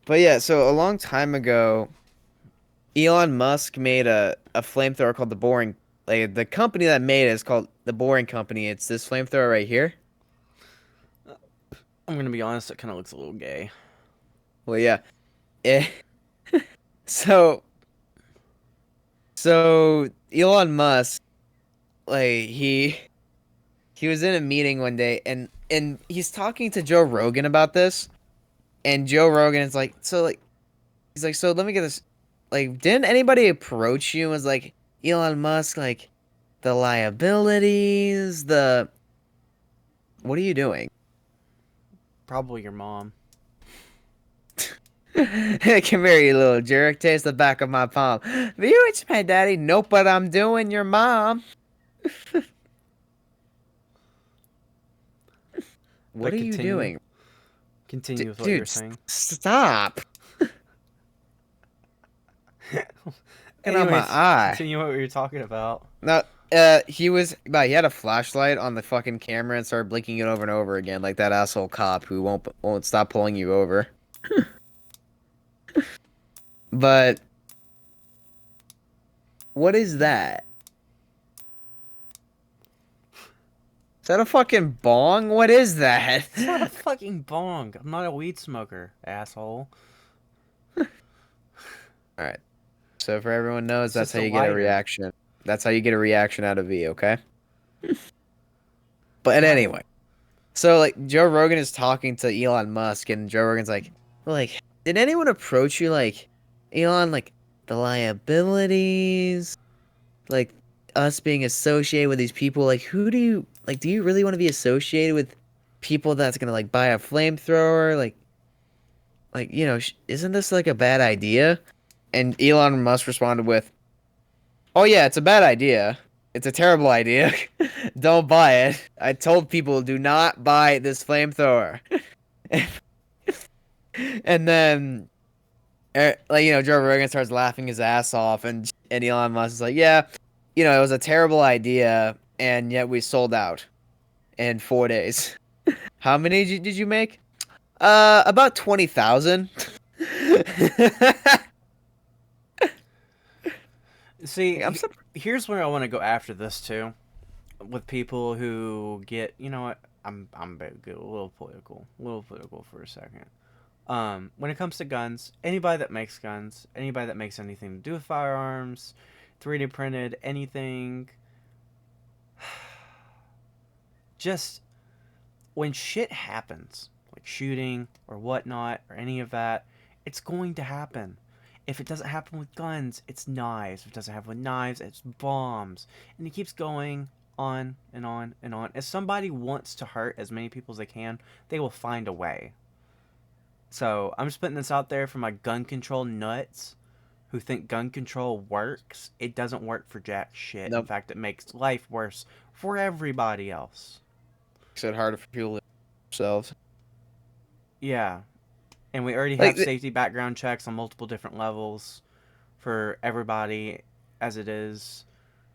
But yeah, so a long time ago, Elon Musk made a flamethrower called the Boring. Like the company that made it is called the Boring Company. It's this flamethrower right here. I'm gonna be honest. It kind of looks a little gay. Well, yeah. Eh, so Elon Musk, like he was in a meeting one day and he's talking to Joe Rogan about this, and Joe Rogan is like, so like he's like, so let me get this. Like, didn't anybody approach you and was like, Elon Musk, like the liabilities, the what are you doing? Probably your mom. Come here, you little jerk. Taste the back of my palm. Have you it's my daddy? Nope, but I'm doing your mom. What But are you continue. doing? Continue with what you Dude, were saying. stop. And on my Anyways, eye. continue what we were talking about. No, he had a flashlight on the fucking camera and started blinking it over and over again, like that asshole cop who won't stop pulling you over. But what is that? Is that a fucking bong? What is that? It's not a fucking bong. I'm not a weed smoker, asshole. All right. So for everyone knows, It's that's just how a you get a lighter. reaction. That's how you get a reaction out of V, okay? But What? anyway, so like Joe Rogan is talking to Elon Musk, and Joe Rogan's like, did anyone approach you like, Elon, like the liabilities, like us being associated with these people? Like, who do you like? Do you really want to be associated with people that's gonna like buy a flamethrower? Isn't this like a bad idea? And Elon Musk responded with, "Oh yeah, it's a bad idea. It's a terrible idea. Don't buy it. I told people do not buy this flamethrower." And then, Joe Rogan starts laughing his ass off, and Elon Musk is like, "Yeah, it was a terrible idea, and yet we sold out in 4 days." How many did you make? About 20,000. See, I'm surprised. here's where I want to go after this too, with people who get, you know what? I'm a little political for a second. When it comes to guns, anybody that makes guns, anybody that makes anything to do with firearms, 3D printed, anything, just when shit happens, like shooting or whatnot or any of that, it's going to happen. If it doesn't happen with guns, it's knives. If it doesn't happen with knives, it's bombs. And it keeps going on and on and on. If somebody wants to hurt as many people as they can, they will find a way. So I'm just putting this out there for my gun control nuts who think gun control works. It doesn't work for jack shit. In Nope. fact, it makes life worse for everybody else. Makes it harder for people to themselves. Yeah. And we already Like, have safety background checks on multiple different levels for everybody as it is.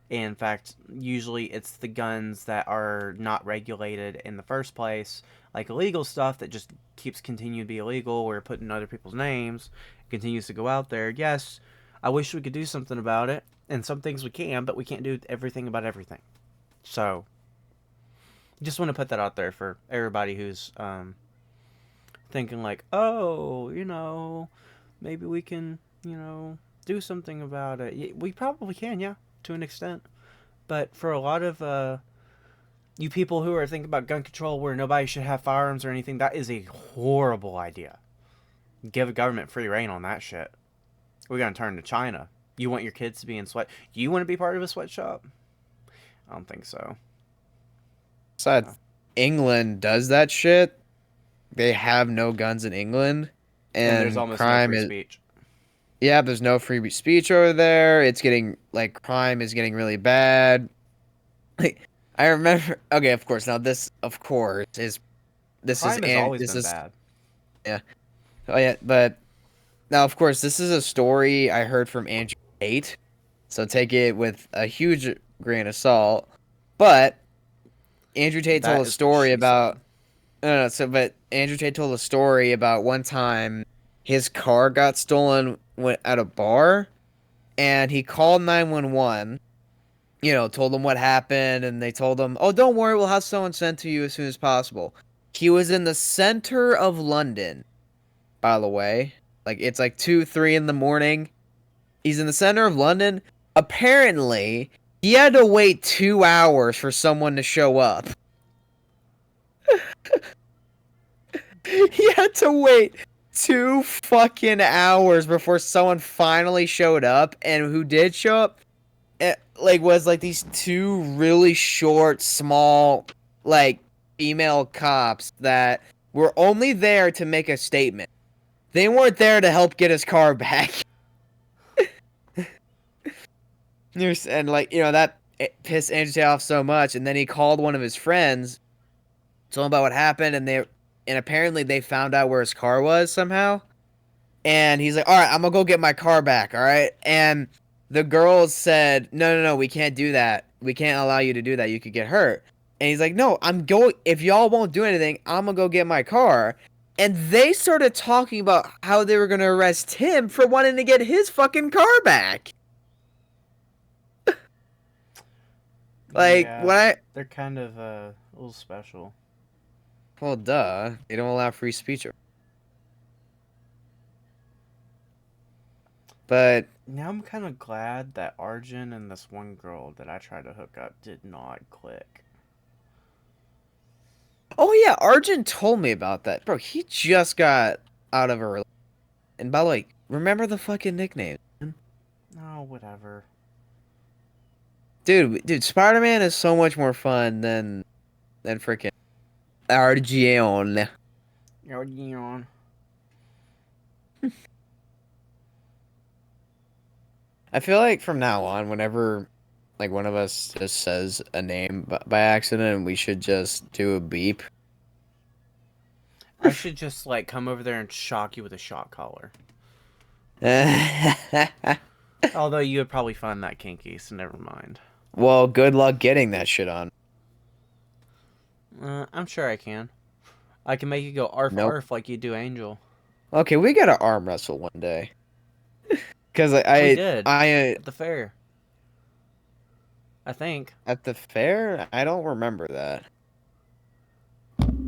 In fact, usually it's the guns that are not regulated in the first place, like illegal stuff that just keeps continuing to be illegal or put in other people's names, continues to go out there. Yes, I wish we could do something about it, and some things we can, but we can't do everything about everything. So, just want to put that out there for everybody who's thinking like, oh, maybe we can, do something about it. We probably can, yeah, to an extent. But for a lot of you people who are thinking about gun control where nobody should have firearms or anything, that is a horrible idea. Give a government free reign on that shit. We're going to turn to China. You want your kids to be in sweat? Do you want to be part of a sweatshop? I don't think so. besides, England does that shit. They have no guns in England, And there's and almost no crime free is speech. yeah. There's no free speech over there. It's getting like crime is getting really bad. Like I remember. Okay, of course. Now this, of course, is this is Crime has and always this been is bad. yeah. Oh yeah, but now of course this is a story I heard from Andrew Tate, so take it with a huge grain of salt. But Andrew Tate told That a is what story she said. about no, so but Andrew Tate told a story about one time his car got stolen at a bar, and he called 911. Told them what happened, and they told him, "Oh, don't worry, we'll have someone sent to you as soon as possible." He was in the center of London, by the way. Like it's like 2, 3 in the morning. He's in the center of London. Apparently, he had to wait 2 hours for someone to show up. He had to wait 2 fucking hours before someone finally showed up, and who did show up, was like these two really short, small, like female cops that were only there to make a statement. They weren't there to help get his car back. And that it pissed Andrew Tate off so much, and then he called one of his friends, told him about what happened, and apparently they found out where his car was somehow. And he's like, "All right, I'm gonna go get my car back." All right, and the girls said, no, we can't do that. We can't allow you to do that. You could get hurt. And he's like, no, I'm going. If y'all won't do anything, I'm gonna go get my car. And they started talking about how they were gonna arrest him for wanting to get his fucking car back. Like, Yeah, when I, they're kind of a little special. well, duh, they don't allow free speech. But Now I'm kind of glad that Arjun and this one girl that I tried to hook up did not click. oh yeah, Arjun told me about that, bro. He just got out of a relationship. And by the way, remember the fucking nickname, Oh, whatever. dude. Spider-Man is so much more fun than freaking Arjun. Arjun. I feel like from now on, whenever like one of us just says a name by accident, we should just do a beep. I should just like come over there and shock you with a shock collar. Although you would probably find that kinky, so never mind. Well, good luck getting that shit on. I'm sure I can. I can make you go arf Nope. arf like you do Angel. Okay, we gotta arm wrestle one day. Cause We did I at the fair. I think at the fair, I don't remember that.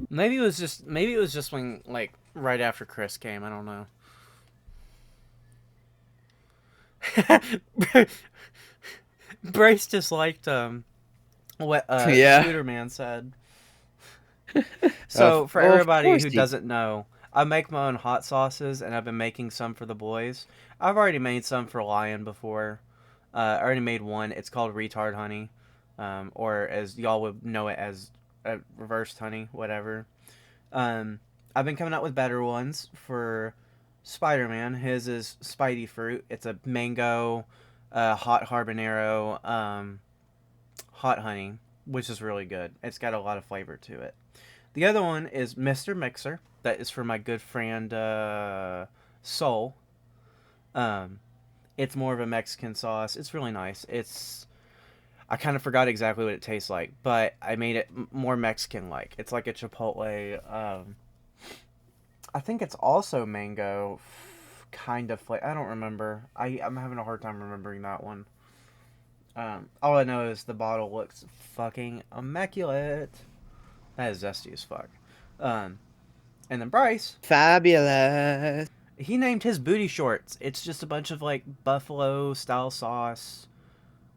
maybe it was just when like right after Chris came. I don't know. Bryce just liked what Yeah. Scooter Man said. So for Well, of everybody course who he- doesn't know, I make my own hot sauces, and I've been making some for the boys. I've already made some for Lion before. I already made one. It's called Retard Honey, or as y'all would know it as Reversed Honey, whatever. I've been coming out with better ones for Spider-Man. His is Spidey Fruit. It's a mango, hot habanero, hot honey, which is really good. It's got a lot of flavor to it. The other one is Mr. Mixer. That is for my good friend Soul. It's more of a Mexican sauce. It's really nice. I kind of forgot exactly what it tastes like, but I made it more Mexican-like. It's like a chipotle. I think it's also mango, kind of flavor. I don't remember. I'm having a hard time remembering that one. All I know is the bottle looks fucking immaculate. That is zesty as fuck. And then Bryce, Fabulous. he named his booty shorts. It's just a bunch of like buffalo style sauce,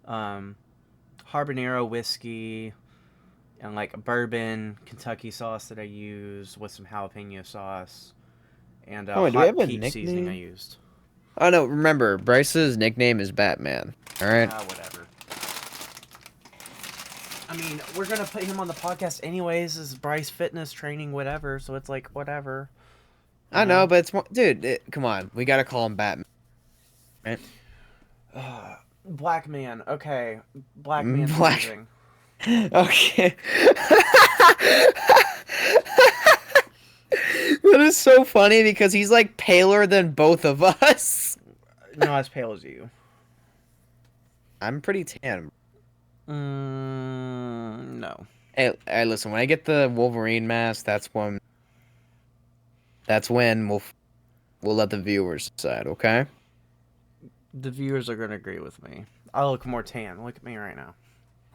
habanero whiskey, and like a bourbon Kentucky sauce that I use with some jalapeno sauce, and Oh, wait, do we hot have a peach seasoning I nickname? used. Oh no, remember Bryce's nickname is Batman. All right. Whatever. I mean, we're gonna put him on the podcast anyways as Bryce Fitness Training, whatever. So it's like whatever. I know, but it's more, dude. Come on, we gotta call him Batman. Right? Black man. Okay, black man. Black- Amazing. Okay. That is so funny because he's like paler than both of us. Not as pale as you. I'm pretty tan. No. Hey, listen. When I get the Wolverine mask, that's when. That's when we'll let the viewers decide. Okay. The viewers are gonna agree with me. I look more tan. Look at me right now.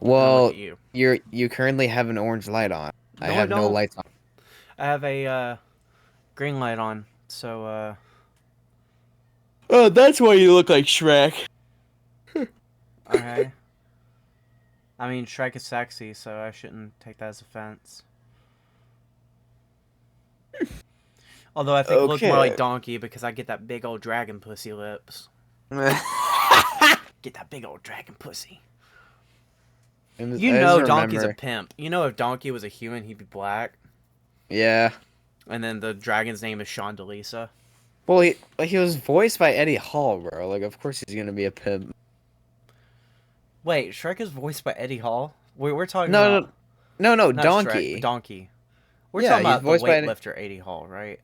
Well, Look at you. you currently have an orange light on. I No, I have no don't. lights on. I have a green light on. So Oh, that's why you look like Shrek. okay. I mean, Shrek is sexy, so I shouldn't take that as offense. Although I think I look more like Okay. Donkey because I get that big old dragon pussy lips. Get that big old dragon pussy. You know Donkey's a pimp. You know if Donkey was a human, he'd be black. Yeah. And then the dragon's name is Shondalisa. Well, he was voiced by Eddie Hall, bro. Like, of course he's gonna be a pimp. Wait, Shrek is voiced by Eddie Hall? We're talking No, about... no, Not Donkey. Shrek, Donkey. We're Yeah, talking he's about the voiced by weightlifter Eddie Hall, right?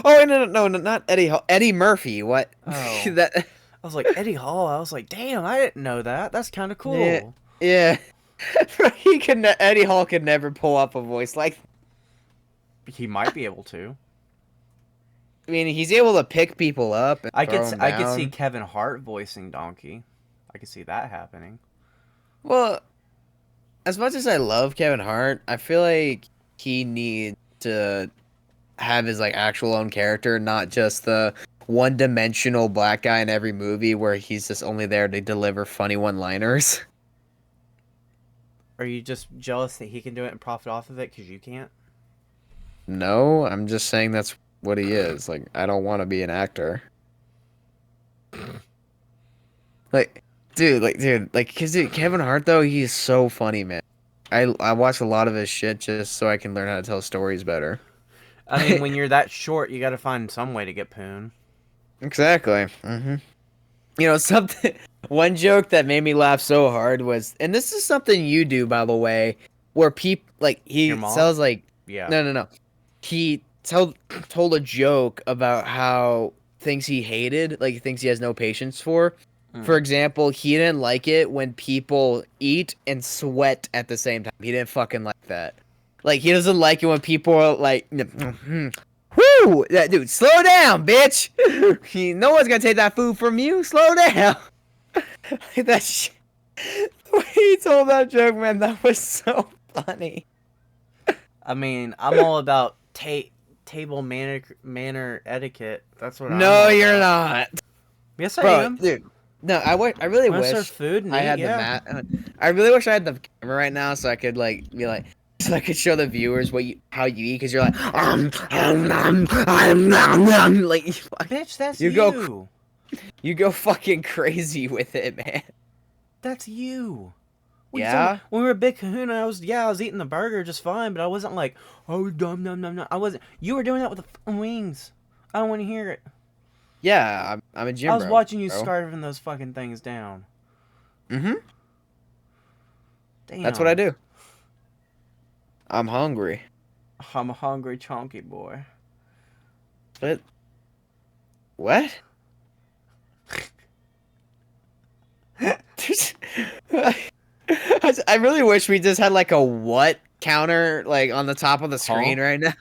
Oh, no, not Eddie Hall. Eddie Murphy. What? Oh. That. I was like, Eddie Hall. I was like, damn, I didn't know that. That's kind of Yeah, cool. yeah. Eddie Hall could never pull up a voice like. He might be able to. I mean, he's able to pick people up and throw them I could see down. Kevin Hart voicing Donkey. I could see that happening. Well, as much as I love Kevin Hart, I feel like he needs to have his like actual own character, not just the one-dimensional black guy in every movie where he's just only there to deliver funny one-liners. Are you just jealous that he can do it and profit off of it because you can't? No, I'm just saying that's what he is. Like, I don't want to be an actor. Cause dude, Kevin Hart though, he's so funny, man. I watch a lot of his shit just so I can learn how to tell stories better. I mean, when you're that short, you got to find some way to get poon. Exactly. You know, something. One joke that made me laugh so hard was, and this is something you do, by the way, where people like Your he mom? tells like, Yeah. no. He told a joke about how things he hated, like things he has no patience for. For Mm. example, he didn't like it when people eat and sweat at the same time. He didn't fucking like that. Like he doesn't like it when people are like, "Whoo, that dude, slow down, bitch! No one's gonna take that food from you. Slow down." That shit. The way he told that joke, man, that was so funny. I mean, I'm all about table manner etiquette. That's what I'm No, all you're about. not. Yes, I Bro, am. dude. No, I really When I serve wish food and I eat, had the yeah. mat. I really wish I had the camera right now so I could like be like so I could show the viewers how you eat because you're like like Bitch, that's you go you. you go fucking crazy with it, man. That's you. What are you talking about? Yeah, When we were at Big Kahuna, I was eating the burger just fine, but I wasn't like, oh, dum dum dum dum. I wasn't. You were doing that with the fucking wings. I don't want to hear it. yeah. I'm a I gym was bro, watching you bro. scarfing those fucking things down. Mhm. That's what I Damn. do. I'm hungry. I'm a hungry chonky boy. But what? I really wish we just had like a what counter like on the top of the Huh? screen right now.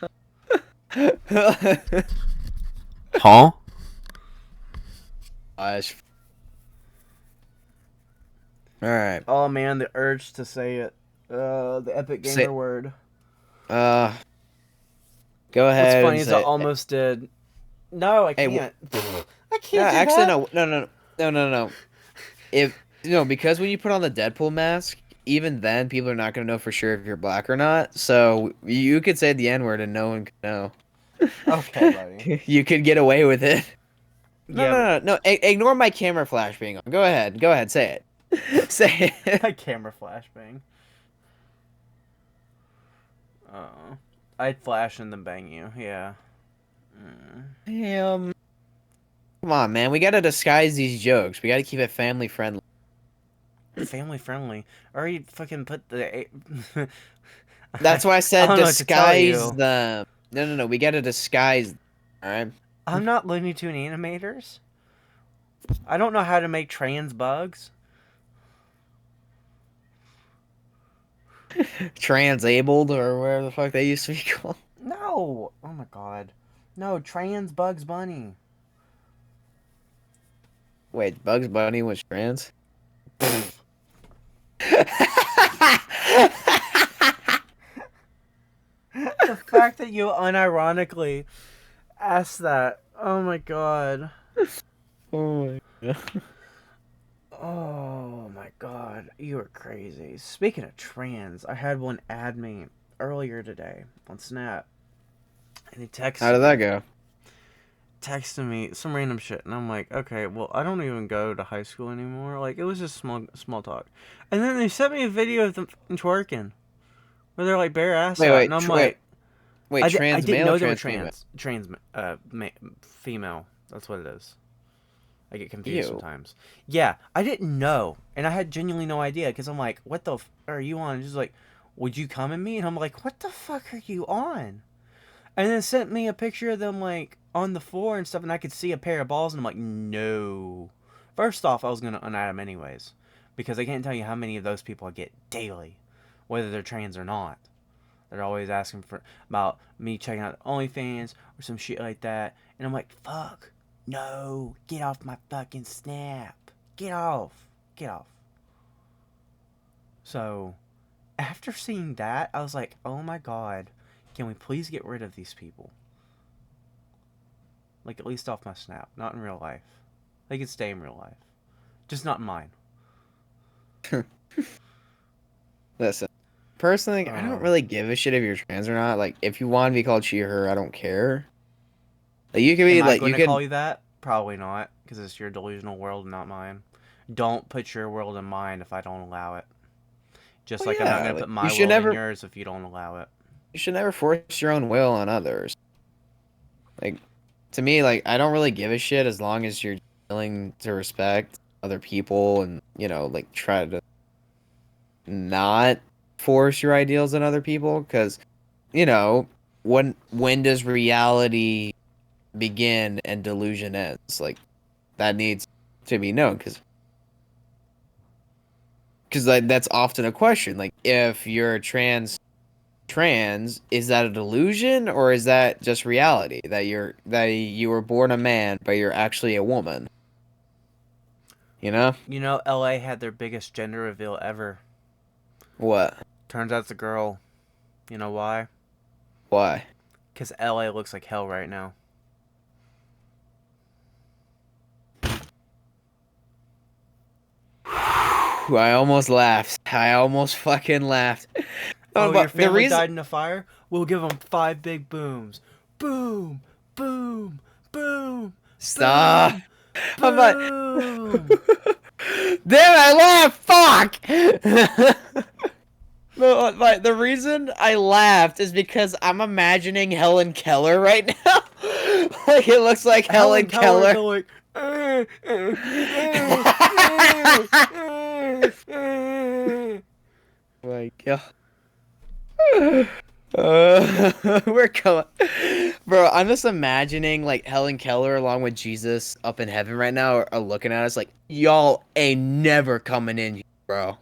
Huh? Gosh. All right. Oh man, the urge to say it. The epic Say gamer word. uh go What's ahead funny and is I say almost did. No, I hey can't. I no, can't do actually that. no. If because when you put on the Deadpool mask, even then people are not gonna know for sure if you're black or not. So you could say the N-word and no one could know. Okay, buddy. You could get away with it. Yeah, but No. Ignore my camera flash being on. Go ahead. Go ahead. Say it. Say it. my camera flashbang. I'd flash and then bang you. Yeah. Mm. Damn. Come on, man. We gotta disguise these jokes. We gotta keep it family friendly. Family friendly. Already fucking put the. That's why I I said don't know what to tell disguise you. them. No. We gotta disguise. All right. I'm not Looney Tune animators. I don't know how to make trans bugs. Transabled or whatever the fuck they used to be called. No. Oh my god. No, trans Bugs Bunny. Wait, Bugs Bunny was trans? The fact that you unironically asked that. Oh my god. Oh my god. Oh my god. You are crazy. Speaking of trans, I had one add me earlier today on Snap. And he How did that go? texted me some random shit, and I'm like, okay, well, I don't even go to high school anymore. Like, it was just small talk. And then they sent me a video of them fucking twerking, where they're like bare ass Wait, out, and I'm like, I trans didn't male, know they were trans female. female. That's what it is. I get confused Ew. sometimes. Yeah, I didn't know, and I had genuinely no idea because I'm like, what the are you on? And she's like, would you come at me? And I'm like, what the fuck are you on? And then sent me a picture of them like on the floor and stuff, and I could see a pair of balls, and I'm like, no. First off, I was gonna unadd them anyways, because I can't tell you how many of those people I get daily, whether they're trans or not. They're always asking for about me checking out OnlyFans or some shit like that, and I'm like, fuck, no, get off my fucking Snap, get off, get off. So, after seeing that, I was like, oh my god, can we please get rid of these people? Like, at least off my Snap, not in real life. They could stay in real life, just not in mine. Listen, personally, I don't really give a shit if you're trans or not. Like, if you want to be called she or her, I don't care. Like, you can be Am I like, going you to call can. you that? Probably not, because it's your delusional world, not mine. Don't put your world in mine if I don't allow it. Just Well, like I'm not yeah, going to like put you my should world in never. yours if you don't allow it. You should never force your own will on others. Like, to me, like, I don't really give a shit as long as you're willing to respect other people and, like, try to not force your ideals on other people. Because, when does reality begin and delusion ends? Like, that needs to be known. Because like, that's often a question. Like, if you're trans, is that a delusion or is that just reality that you were born a man but you're actually a woman? You know You know, LA had their biggest gender reveal ever. what? Turns out it's a girl. You know why? Why? Because LA looks like hell right now. I almost laughed. I almost fucking laughed. Oh, your But the family reason. died in a fire? We'll give them 5 big booms. Boom, boom, boom, Stop. boom, I'm not. boom. Damn, I laughed. Fuck. No, but the reason I laughed is because I'm imagining Helen Keller right now. Like, it looks like Helen Helen Keller Keller. go like, My God. We're going, bro. I'm just imagining like Helen Keller along with Jesus up in heaven right now are looking at us like, y'all ain't never coming in, bro.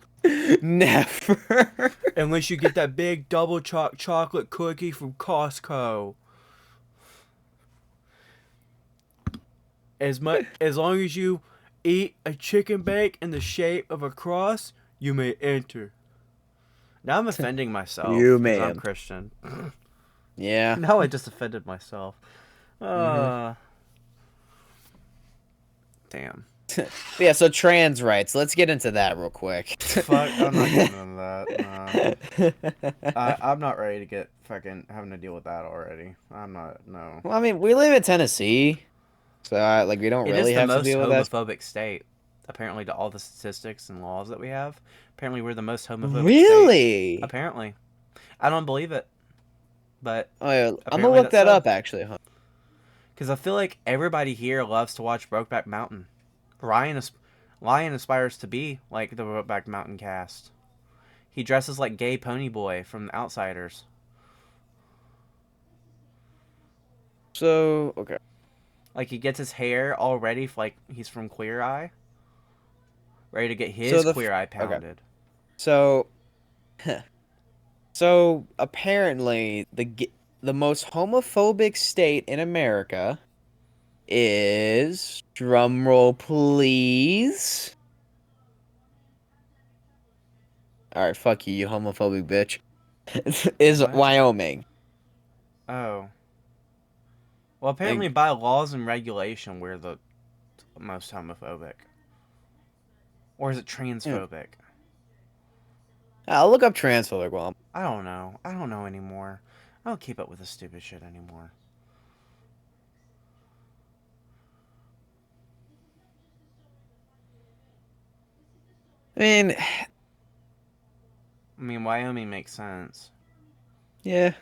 Never. unless you get that big double chocolate cookie from Costco. As long as you eat a chicken bake in the shape of a cross, you may enter. Now I'm offending myself You because I'm man. Christian. Yeah. Now I just offended myself. hmm Damn. Yeah. So trans rights. Let's get into that real quick. Fuck, I'm not getting into that. I'm not ready to get fucking having to deal with that already. I'm not. No. Well, I mean, we live in Tennessee, so like we don't It is really the have to most deal with that. homophobic state. Apparently, to all the statistics and laws that we have, apparently we're the most homophobic state. Really? Apparently, I don't believe it, but Oh yeah, I'm gonna apparently look that's that so. up actually. Huh? Because I feel like everybody here loves to watch Brokeback Mountain. Ryan, Ryan aspires to be like the Brokeback Mountain cast. He dresses like gay pony boy from The Outsiders. So okay. Like he gets his hair all ready for like he's from Queer Eye, ready to get So his Queer Eye okay. pounded. So so apparently the most homophobic state in America is, drumroll please. All right, fuck you, you homophobic bitch. Is What? Wyoming. Oh. Well, apparently And, by laws and regulation, we're the most homophobic. Or is it yeah. transphobic? I'll look up transphobic while I don't know. I don't know anymore. I don't keep up with this stupid shit anymore. I mean, I mean, Wyoming makes sense. yeah,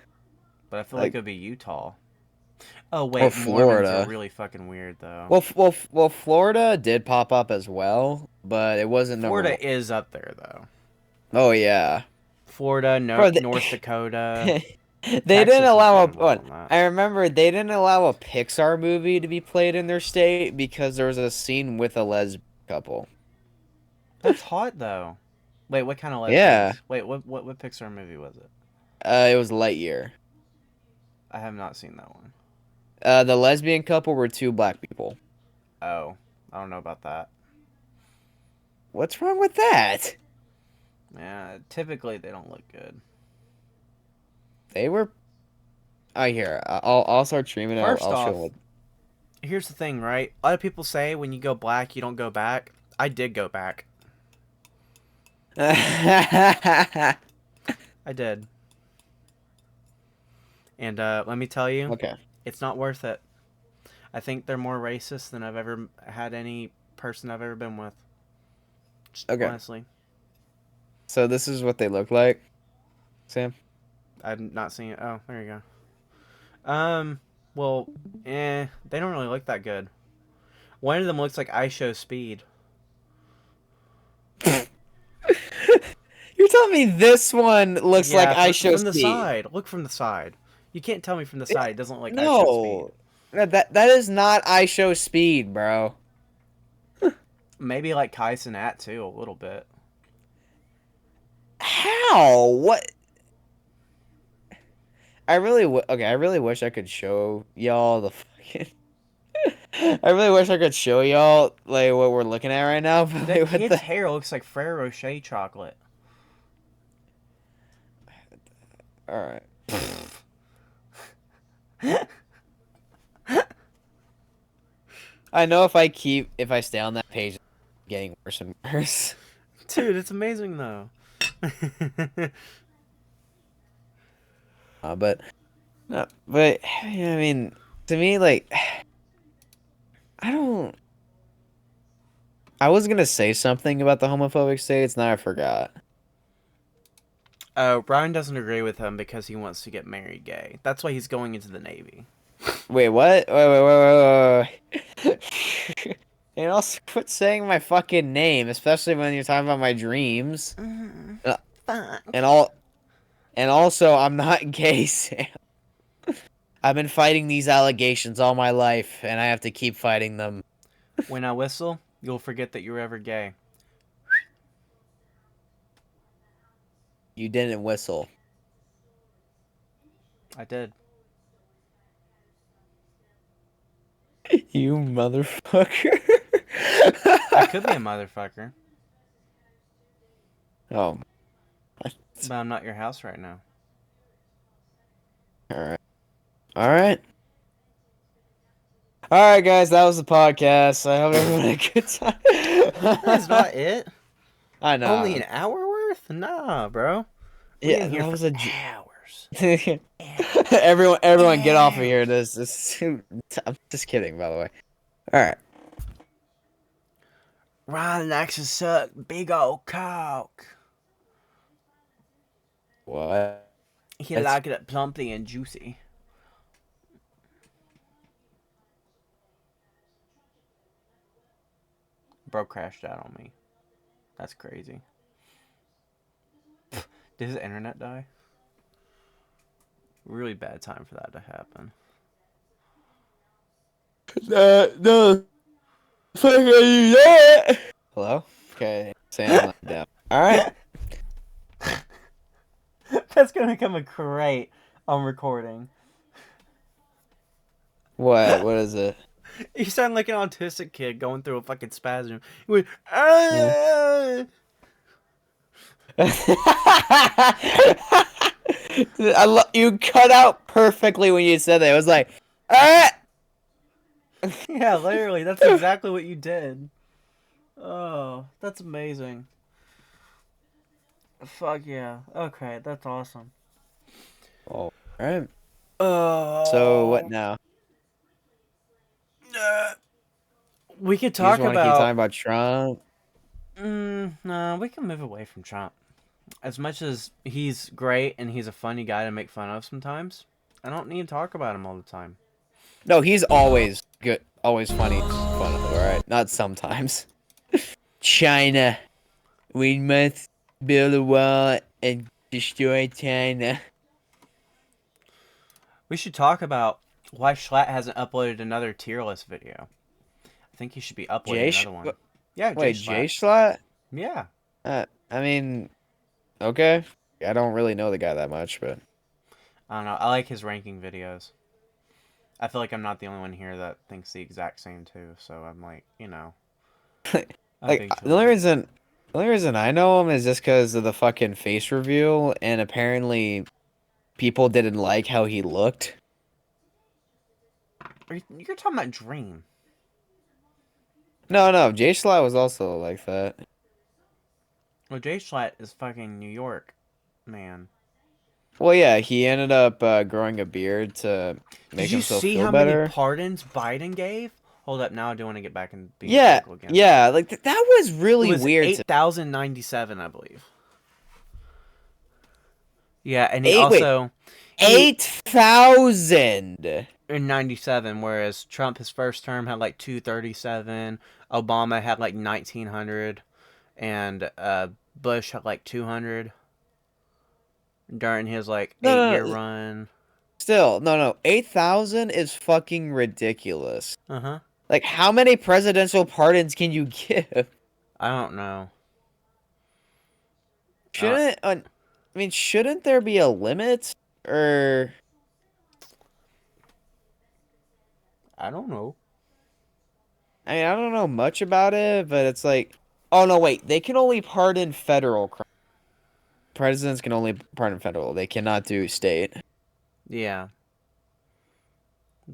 But I feel like like, it would be Utah. Oh, or wait. Mormons are Florida. really fucking weird, though. Well, Florida did pop up as well, but it wasn't number Florida one. is up there, though. Oh yeah, Florida, bro. North Dakota. They didn't Texas is allow a getting low what? on that. I remember they didn't allow a Pixar movie to be played in their state because there was a scene with a lesbian. couple. That's hot though. Wait, what kind of Yeah. lesbians? Wait, what Pixar movie was it? It was Lightyear. I have not seen that one. The lesbian couple were two black people. Oh, I don't know about that. What's wrong with that? Yeah, typically they don't look good. They were. I hear. I'll start streaming. First I'll show off, them. here's the thing, right? A lot of people say when you go black, you don't go back. I did go back. I did. And let me tell you, Okay. it's not worth it. I think they're more racist than I've ever had any person I've ever been with. Just Okay. honestly. So this is what they look like, Sam. I've not seen it. Oh, there you go. Well, they don't really look that good. One of them looks like I Show Speed. You're telling me this one looks like I Show from the Speed? side. Look from the side. You can't tell me from the side it doesn't look like I Show Speed. No, that is not I Show Speed, bro. Maybe like Kai Cenat too, a little bit. How? What? I really wish I could show y'all the fucking. I really wish I could show y'all like what we're looking at right now. But That like, what kid's hair looks like Ferrero Rocher chocolate. All right. I know if I stay on that page, it's getting worse and worse. Dude, it's amazing though. But no, but I mean, to me, like, I was gonna say something about the homophobic states, now I forgot. Oh, Brian doesn't agree with him because he wants to get married gay. That's why he's going into the Navy. Wait, what? Wait. And also, quit saying my fucking name, especially when you're talking about my dreams. Fuck. And also, I'm not gay, Sam. I've been fighting these allegations all my life, and I have to keep fighting them. When I whistle, you'll forget that you're ever gay. You didn't whistle. I did. You motherfucker. I could be a motherfucker, Oh, but I'm not your house right now. alright. Alright. Alright, guys, that was the podcast. I hope everyone had a good time. That's not it. I know. Only an hour worth? Nah, bro. Yeah, that was hours. everyone get off of here. This I'm just kidding, by the way. Alright. Ron likes to suck big old cock. What? He like it plumpy and juicy. Bro crashed out on me. That's crazy. Did his internet die? Really bad time for that to happen. No. Fuck are you there? Hello? Okay, Sam, not down. Alright. That's gonna become a great on recording. What? What is it? You sound like an autistic kid going through a fucking spasm. You went, ah! You cut out perfectly when you said that. It was like, ah! Yeah, literally, that's exactly what you did. Oh, that's amazing. Fuck yeah. Okay, that's awesome. All right. Oh. So what now? We could You talk just want to keep talking about. about Trump? No, we can move away from Trump. As much as he's great and he's a funny guy to make fun of sometimes, I don't need to talk about him all the time. No, he's always good, always funny. Fun of, all right, not sometimes. China, we must build a wall and destroy China. We should talk about why Schlatt hasn't uploaded another tier list video. I think he should be uploading another one. Yeah, J Wait, J Schlatt. Schlatt? Yeah. I mean, okay. I don't really know the guy that much, but I don't know. I like his ranking videos. I feel like I'm not the only one here that thinks the exact same too. So I'm like, a like big fan. the only reason I know him is just because of the fucking face reveal, and apparently people didn't like how he looked. You're talking about Dream. No, no, Jay Schlatt was also like that. Well, J Schlatt is fucking New York, man. Well, yeah, he ended up growing a beard to Did make you himself see feel how many better. pardons Biden gave? Hold up, now I do want to get back in being Yeah, political again. yeah, like that was It really was weird to 8,097, I believe. Yeah, and he eight. Wait, also he 8,000. in 97, whereas Trump his first term had like 237, Obama had like 1,900, and Bush had like 200 during his like No, 8 year no, no, run. still, no, no. 8,000 is fucking ridiculous. Uh huh. Like, how many presidential pardons can you give? I don't know. Uh, Shouldn't, I mean, shouldn't there be a limit? Or, I don't know. I mean, I don't know much about it, but it's like, oh no, wait, they can only pardon federal crimes. Presidents can only pardon federal. They cannot do state. Yeah,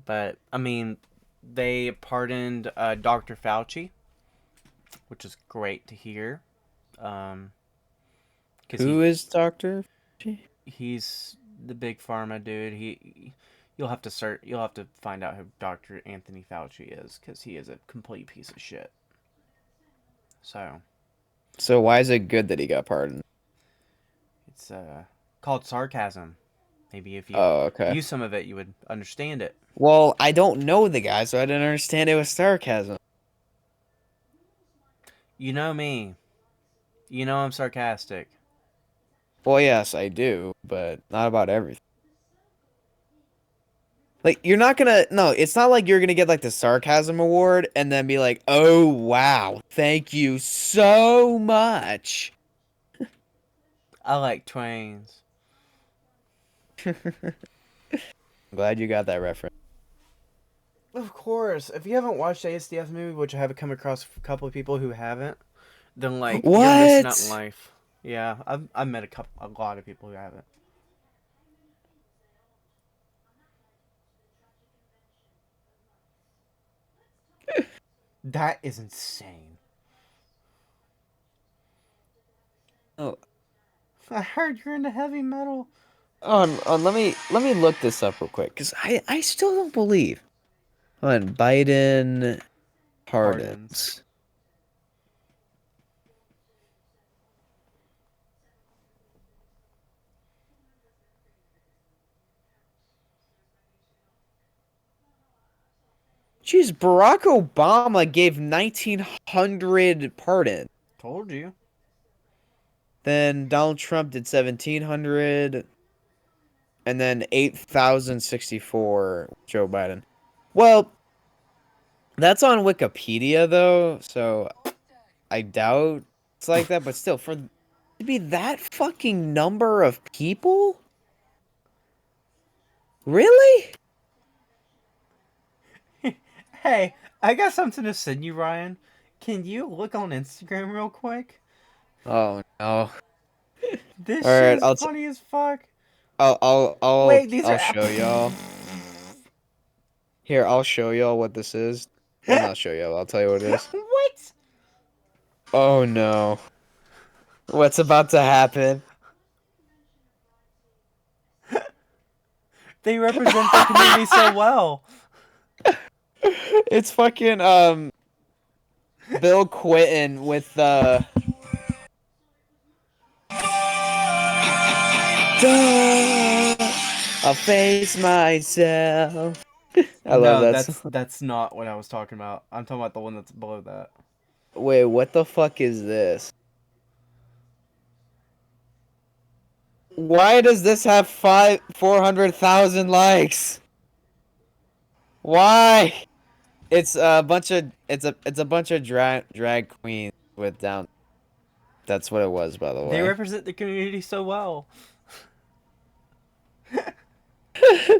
but I mean, they pardoned Dr. Fauci, which is great to hear. Um, because Who is Doctor? he's the big pharma dude. You'll have to search. You'll have to find out who Dr. Anthony Fauci is, because he is a complete piece of shit. So So why is it good that he got pardoned? it's called sarcasm. Maybe if you Oh, okay. use some of it, you would understand it. Well, I don't know the guy, so I didn't understand it was sarcasm. You know me. You know I'm sarcastic. Well, yes, I do, but not about everything. Like, you're not gonna, no, it's not like you're gonna get like the sarcasm award and then be like, oh, wow, thank you so much. I like twains. Glad you got that reference. Of course. If you haven't watched ASDF movie, which I have come across a couple of people who haven't, then like you're missing out in What? life. Yeah, I've met a lot of people who haven't. That is insane. Oh, I heard you're into heavy metal. let me look this up real quick, because I still don't believe. On Biden Pardons. pardons. Jeez, Barack Obama gave 1,900 pardons. Told you. Then Donald Trump did 1,700, and then 8,064 Joe Biden. Well, that's on Wikipedia though, so I doubt it's like that. But still, for to be that fucking number of people, really? Hey, I got something to send you, Ryan. Can you look on Instagram real quick? Oh no! This All shit right, is funny as fuck. Wait, these I'll are. show y'all. Here, I'll show y'all what this is. Well, not show y'all. I'll tell you what it is. What? Oh no! What's about to happen? They represent their community so well. It's fucking Bill Quinton with I'll face myself. I love No, that song. that's not what I was talking about. I'm talking about the one that's below that. Wait, what the fuck is this? Why does this have 400,000 likes? Why? It's a bunch of it's a bunch of drag queens with down. That's what it was, by the They way. represent the community so well.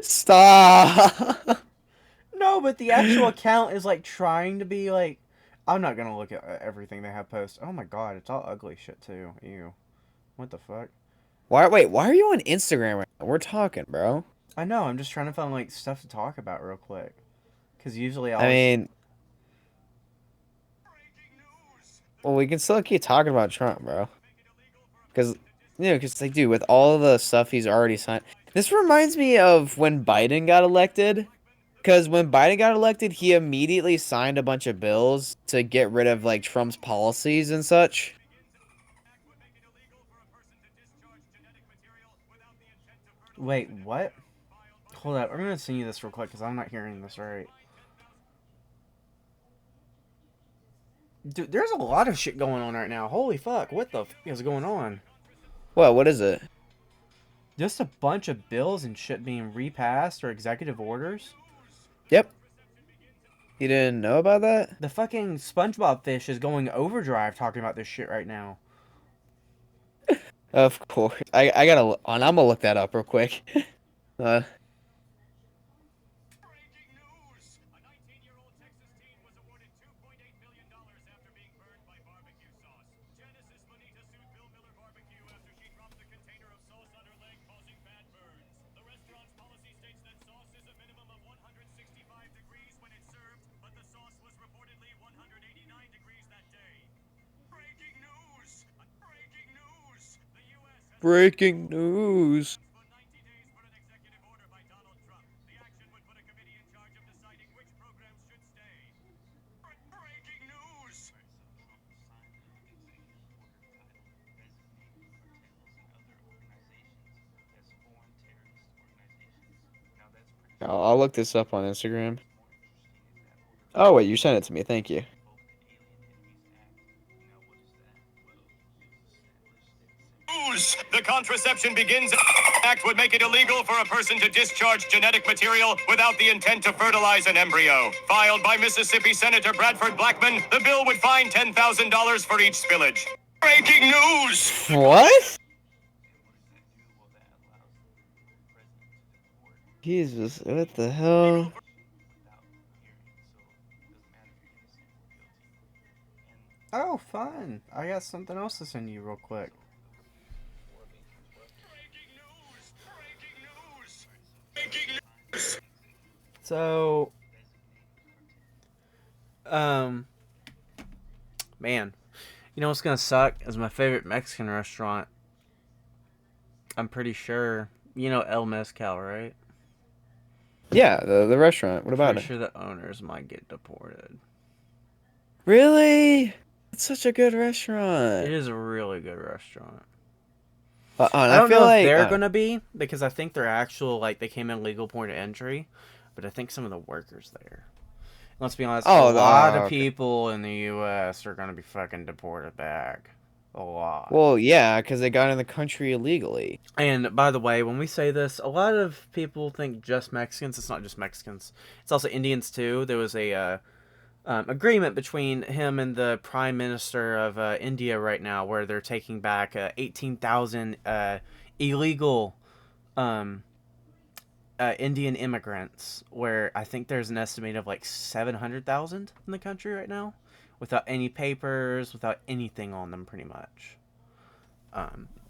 Stop. No, but the actual account is like trying to be like. I'm not gonna look at everything they have posted. Oh my god, it's all ugly shit too. Ew. What the fuck? Why are you on Instagram right now? We're talking, bro. I know. I'm just trying to find like stuff to talk about real quick. Because usually I I'll. mean, well, we can still keep talking about Trump, bro. Because, because like, dude, with all the stuff he's already signed, this reminds me of when Biden got elected. Because when Biden got elected, he immediately signed a bunch of bills to get rid of like Trump's policies and such. Wait, what? Hold up. I'm gonna send you this real quick because I'm not hearing this right. Dude, there's a lot of shit going on right now. Holy fuck. What the f is going on? What is it? Just a bunch of bills and shit being repassed or executive orders. Yep. You didn't know about that? The fucking SpongeBob fish is going overdrive talking about this shit right now. Of course. I gotta, and I'm gonna look that up real quick. uh, Breaking news. I'll look this up on Instagram. Oh, wait, you sent it to me. Thank you. The Contraception Begins Act would make it illegal for a person to discharge genetic material without the intent to fertilize an embryo. Filed by Mississippi Senator Bradford Blackman, the bill would fine $10,000 for each spillage. Breaking news! What? Jesus, what the hell? Oh, fun. I got something else to send you real quick. So, man, you know what's gonna suck is my favorite Mexican restaurant. I'm pretty sure you know El Mezcal, right? Yeah, the restaurant. What about Pretty it? sure the owners might get deported. Really? It's such a good It restaurant. is a really good restaurant. And I I don't feel know if like they're gonna be because I think they're actual like they came in legal point of entry, but I think some of the workers there. Let's be honest, a lot of okay. people in the U.S. are gonna be fucking deported back. A lot. Well, yeah, because they got in the country illegally. And by the way, when we say this, a lot of people think just Mexicans. It's not just Mexicans. It's also Indians too. There was a agreement between him and the Prime Minister of India right now, where they're taking back 18,000 illegal um, Indian immigrants. Where I think there's an estimate of like 700,000 in the country right now, without any papers, without anything on them, pretty much.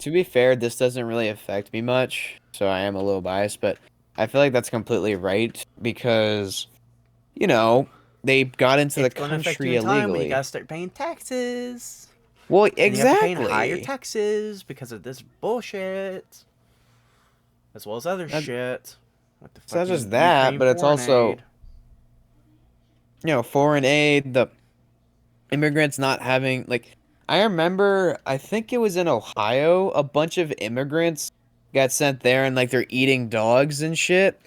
To be fair, this doesn't really affect me much, so I am a little biased, but I feel like that's completely right because, you know, they got into the It's going to affect you country in time when you got illegally. to start paying taxes. Well, And you have to pay higher exactly. taxes because of this bullshit. As well as other Not- shit. Like the It's not just fucking that, Ukraine but it's foreign also, aid. foreign aid, the immigrants not having, like, I remember, I think it was in Ohio, a bunch of immigrants got sent there and, like, they're eating dogs and shit.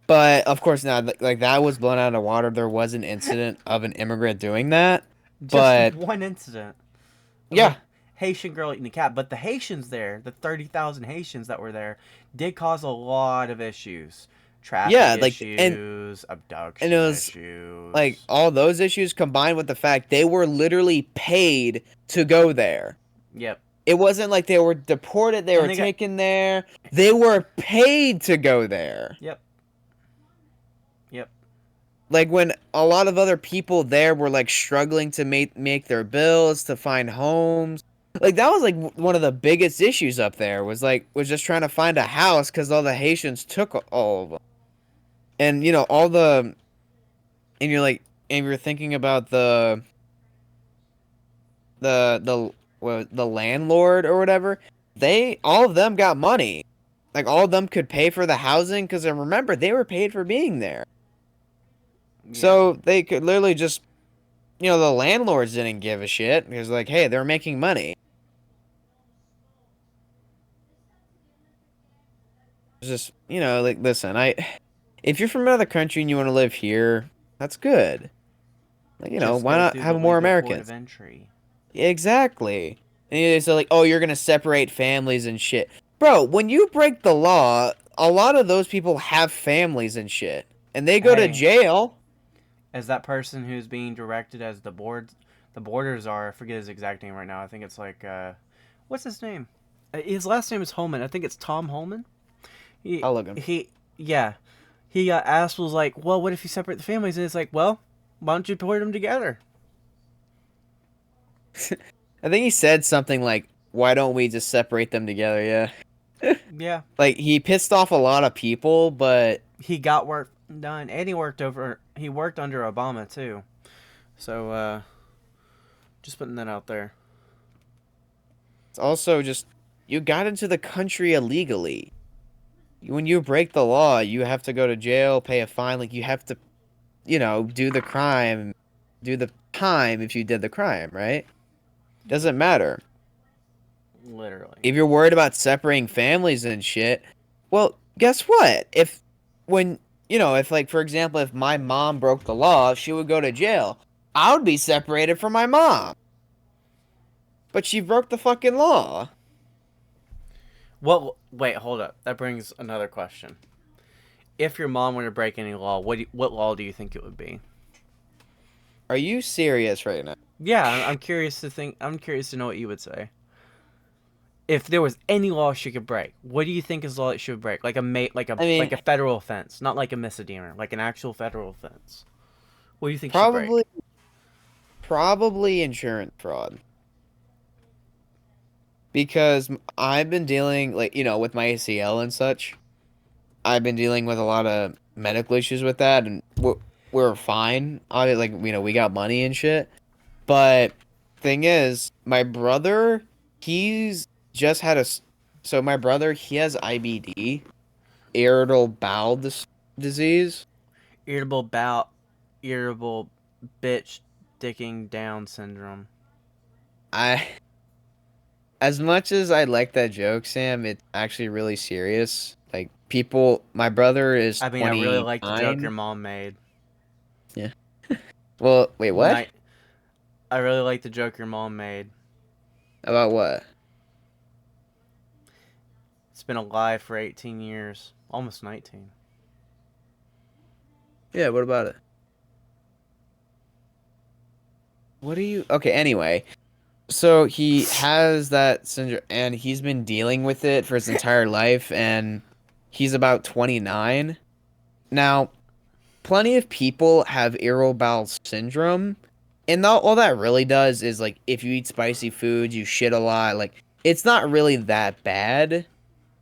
But, of course, not, like, that was blown out of the water. There was an incident of an immigrant doing that. Just But, one incident of a yeah, Haitian girl eating a cat. But the Haitians there, the 30,000 Haitians that were there, did cause a lot of issues. traffic like, issues, and abduction it was like issues. all those issues combined with the fact they were literally paid to go there. Yep. It wasn't like they were deported, they And were they got taken there. They were paid to go there. Yep. Yep. Like when a lot of other people there were like struggling to make their bills, to find homes. Like that was like one of the biggest issues up there was just trying to find a house cuz all the Haitians took all of them. And you know, and you're like and you're thinking about the landlord or whatever. All of them got money. Like all of them could pay for the housing cuz remember they were paid for being there. Yeah. So they could literally just, the landlords didn't give a shit. It was like, hey, they're making money. It's just, like, listen, if you're from another country and you want to live here, that's good. Like, Just why go not through have the more legal port Americans? of entry. Exactly. And so like, oh, you're gonna separate families and shit. Bro, when you break the law, a lot of those people have families and shit. And they go to Hey. jail. As that person who's being directed as the borders are, I forget his exact name right now. I think it's like what's his name? His last name is Holman. I think it's Tom Holman. I'll look him. He got asked, was like, well, what if you separate the families? And it's like, well, why don't you put them together? I think he said something like, why don't we just separate them together? Yeah. Yeah. Like, he pissed off a lot of people, but He got work done, and he worked under Obama too. So just putting that out there. it's also just, you got into the country illegally. When you break the law, you have to go to jail, pay a fine. Like, you have to, do the crime, do the time if you did the crime, right? Doesn't matter. Literally. If you're worried about separating families and shit, well, guess what? If like, for example, if my mom broke the law, she would go to jail. I would be separated from my mom. But she broke the fucking law. Well, wait, hold up. That brings another question. If your mom were to break any law, what law do you think it would be? Are you serious right now? Yeah, I'm curious to know what you would say. If there was any law she could break, what do you think is law that she would break? Like a federal offense, not like a misdemeanor, like an actual federal offense. What do you think she'd break? Probably insurance fraud. Because I've been dealing, like, with my ACL and such. I've been dealing with a lot of medical issues with that, and we're fine. Like, we got money and shit. But thing is, my brother, he's just had so my brother, he has IBD, irritable bowel disease. Irritable bitch dicking down syndrome. As much as I like that joke, Sam, it's actually really serious. Like, my brother is 29. I really like the joke your mom made. Yeah. Well, wait, what? I really like the joke your mom made. About what? It's been alive for 18 years. Almost 19. Yeah, what about it? Okay, anyway. So he has that syndrome, and he's been dealing with it for his entire life, and he's about 29. Now, plenty of people have irritable bowel syndrome, and all that really does is, like, if you eat spicy foods, you shit a lot. Like, it's not really that bad,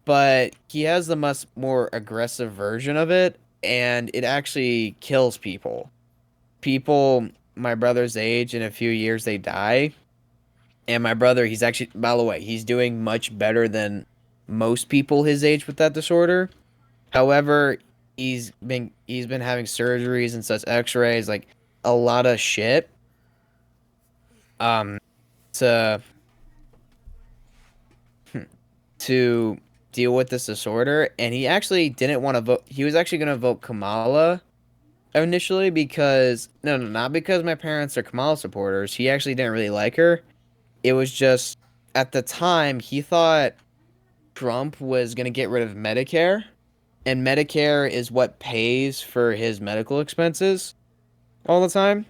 but he has the much more aggressive version of it, and it actually kills people. People my brother's age, in a few years, they die. And my brother, he's actually, by the way, he's doing much better than most people his age with that disorder. However, he's been having surgeries and such, X-rays, like a lot of shit. To deal with this disorder, and he actually didn't want to vote. He was actually going to vote Kamala initially because not because my parents are Kamala supporters. He actually didn't really like her. It was just, at the time, he thought Trump was going to get rid of Medicare, and Medicare is what pays for his medical expenses all the time.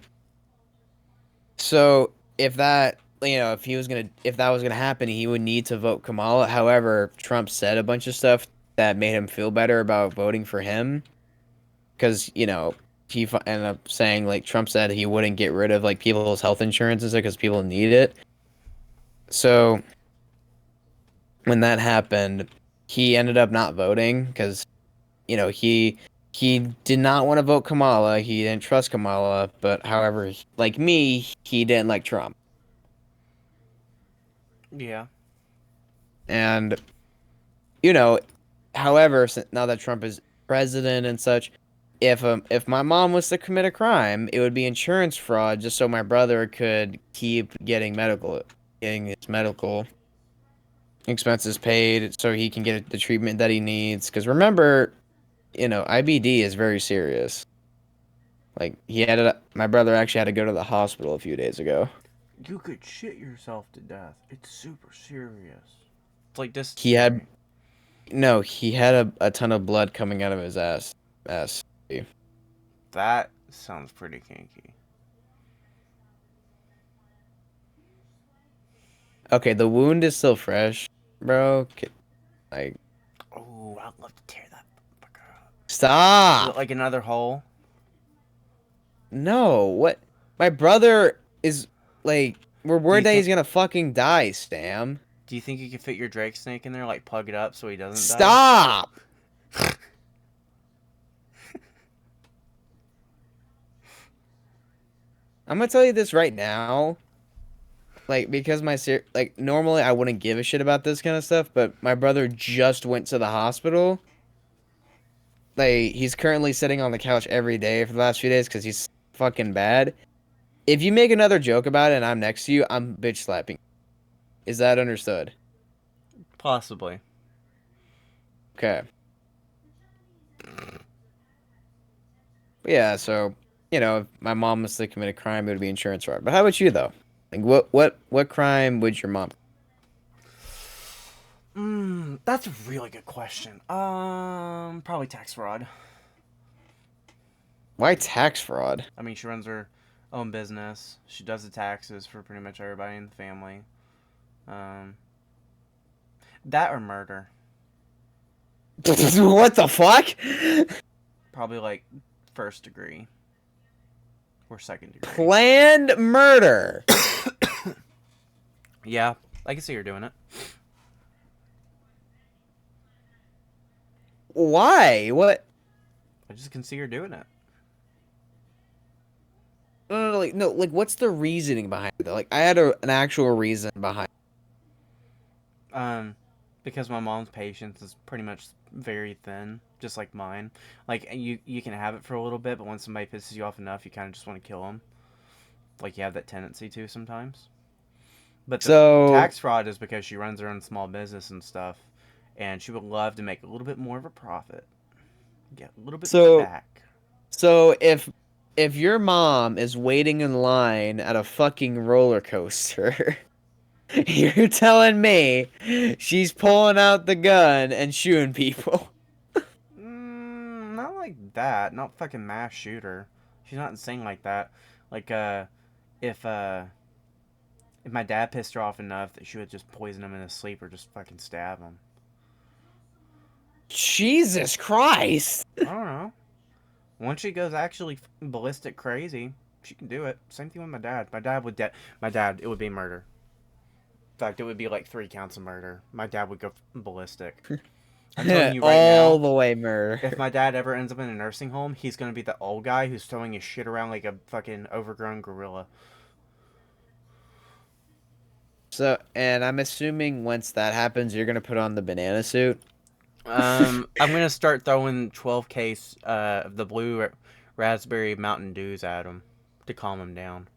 So if that, if that was gonna happen, he would need to vote Kamala. However, Trump said a bunch of stuff that made him feel better about voting for him, because he ended up saying, like, Trump said he wouldn't get rid of like people's health insurances because people need it. So when that happened, he ended up not voting because he did not want to vote Kamala. He didn't trust Kamala, but however, like me, he didn't like Trump. Yeah. And however, now that Trump is president and such, if my mom was to commit a crime, it would be insurance fraud, just so my brother could keep getting his medical expenses paid, so he can get the treatment that he needs. Because remember, IBD is very serious. Like, my brother actually had to go to the hospital a few days ago. You could shit yourself to death. It's super serious. It's like this. He had a ton of blood coming out of his ass. That sounds pretty kinky. Okay, the wound is still fresh, bro. Like, Oh, I'd love to tear that fucker up. Is stop. it like another hole? No, what? My brother is like, we're worried that think- he's gonna fucking die, Stam. Do you think you could fit your Drake snake in there, like plug it up so he doesn't die? Stop. I'm gonna tell you this right now. Like, because normally I wouldn't give a shit about this kind of stuff, but my brother just went to the hospital. Like, he's currently sitting on the couch every day for the last few days because he's fucking bad. If you make another joke about it and I'm next to you, I'm bitch slapping. Is that understood? Possibly. Okay. Yeah, so, if my mom was to commit a crime, it would be insurance fraud. But how about you, though? Like, what crime would your mom? That's a really good question. Probably tax fraud. Why tax fraud? I mean, she runs her own business. She does the taxes for pretty much everybody in the family. That or murder. What the fuck? Probably like first degree or second degree. Planned murder. Yeah, I can see her doing it. Why? What? I just can see her doing it. No, like, what's the reasoning behind it, though? Like, I had an actual reason behind it. Because my mom's patience is pretty much very thin, just like mine. Like, you can have it for a little bit, but when somebody pisses you off enough, you kind of just want to kill them. Like, you have that tendency to sometimes. But the tax fraud is because she runs her own small business and stuff, and she would love to make a little bit more of a profit. Get a little bit back. So if your mom is waiting in line at a fucking roller coaster, you're telling me she's pulling out the gun and shooting people? Not like that. Not fucking mass shooter. She's not insane like that. Like, if my dad pissed her off enough that she would just poison him in his sleep or just fucking stab him. Jesus Christ. I don't know. Once she goes actually ballistic crazy, she can do it. Same thing with my dad. My dad, it would be murder. In fact, it would be like 3 counts of murder. My dad would go ballistic. I'm telling you right all now, the way murder. if my dad ever ends up in a nursing home, he's going to be the old guy who's throwing his shit around like a fucking overgrown gorilla. So, and I'm assuming once that happens, you're gonna put on the banana suit. I'm gonna start throwing 12 case of the blue raspberry Mountain Dews at him to calm him down.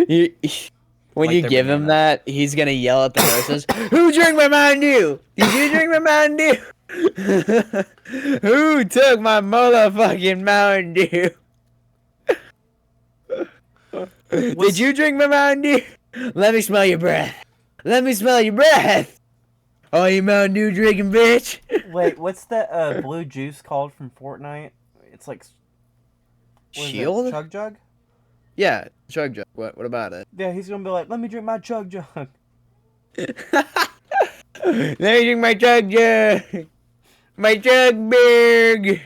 you, when Like you they're give him bananas. that, he's gonna yell at the nurses, "Who drank my Mountain Dew? Did you drink my Mountain Dew? Who took my motherfucking Mountain Dew? Did you drink my Mountain Dew? Let me smell your breath. Let me smell your breath. Oh, you Mountain Dew drinking bitch. Wait, what's that blue juice called from Fortnite? It's like, what is it? Shield? Chug Jug? Yeah, chug jug. What about it? Yeah, he's gonna be like, let me drink my Chug Jug. There you drink my chug jug. My chug big.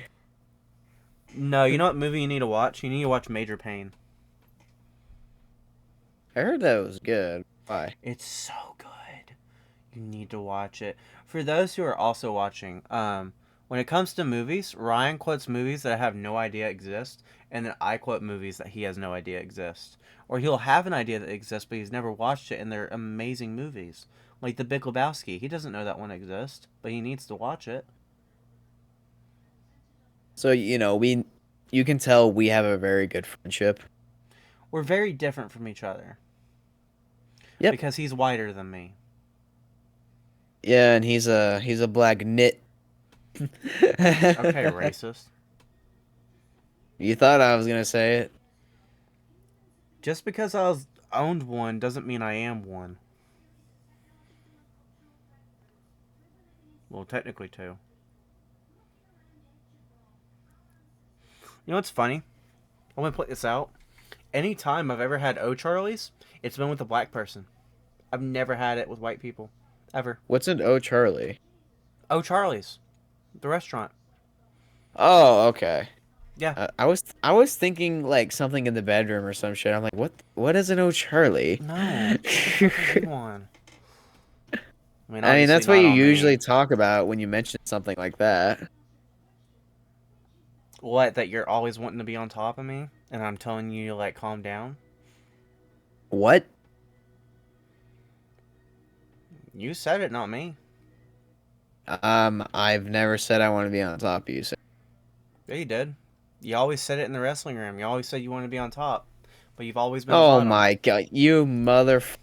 No, you know what movie you need to watch? You need to watch Major Pain. I heard that was good. Why? It's so good. You need to watch it. For those who are also watching, when it comes to movies, Ryan quotes movies that I have no idea exist, and then I quote movies that he has no idea exist. Or he'll have an idea that exists, but he's never watched it, and they're amazing movies. Like The Big Lebowski. He doesn't know that one exists, but he needs to watch it. So you can tell we have a very good friendship. We're very different from each other. Yep. Because he's whiter than me. Yeah, and he's a black nit. Okay, racist. You thought I was gonna say it. Just because I was owned one doesn't mean I am one. Well, technically two. You know what's funny? I'm gonna put this out. Anytime I've ever had O'Charlie's, it's been with a black person. I've never had it with white people. Ever. What's an O'Charlie? O'Charlie's. The restaurant. Oh, okay. Yeah. I was thinking like something in the bedroom or some shit. I'm like, what is an O'Charlie? No. Come on. I I mean, obviously that's what not you on me. usually talk about when you mention something like that. What? That you're always wanting to be on top of me? And I'm telling you to, like, calm down? What? You said it, not me. I've never said I want to be on top of you. So. Yeah, you did. You always said it in the wrestling room. You always said you wanted to be on top. But you've always been Oh bottom. my god, you motherfucker.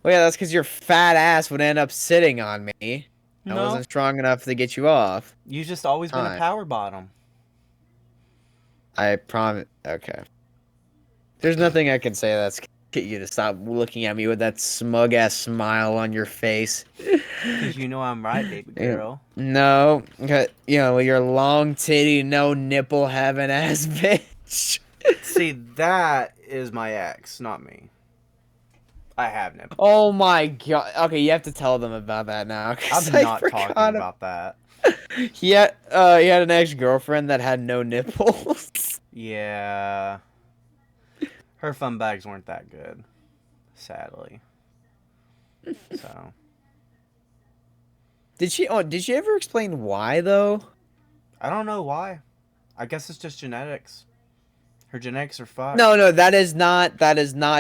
Well, yeah, that's because your fat ass would end up sitting on me. I No. wasn't strong enough to get you off. You just always been a Fine. power bottom. I promise. Okay. There's nothing I can say that's get you to stop looking at me with that smug ass smile on your face. Because you know I'm right, baby girl. No, with your long titty, no nipple having ass bitch. See, that is my ex, not me. I have nipples. Oh my god. Okay, you have to tell them about that now. I'm not talking about that. He had an ex-girlfriend that had no nipples. Yeah. Her fun bags weren't that good. Sadly. So. Did she ever explain why though? I don't know why. I guess it's just genetics. Her genetics are fucked. No, that is not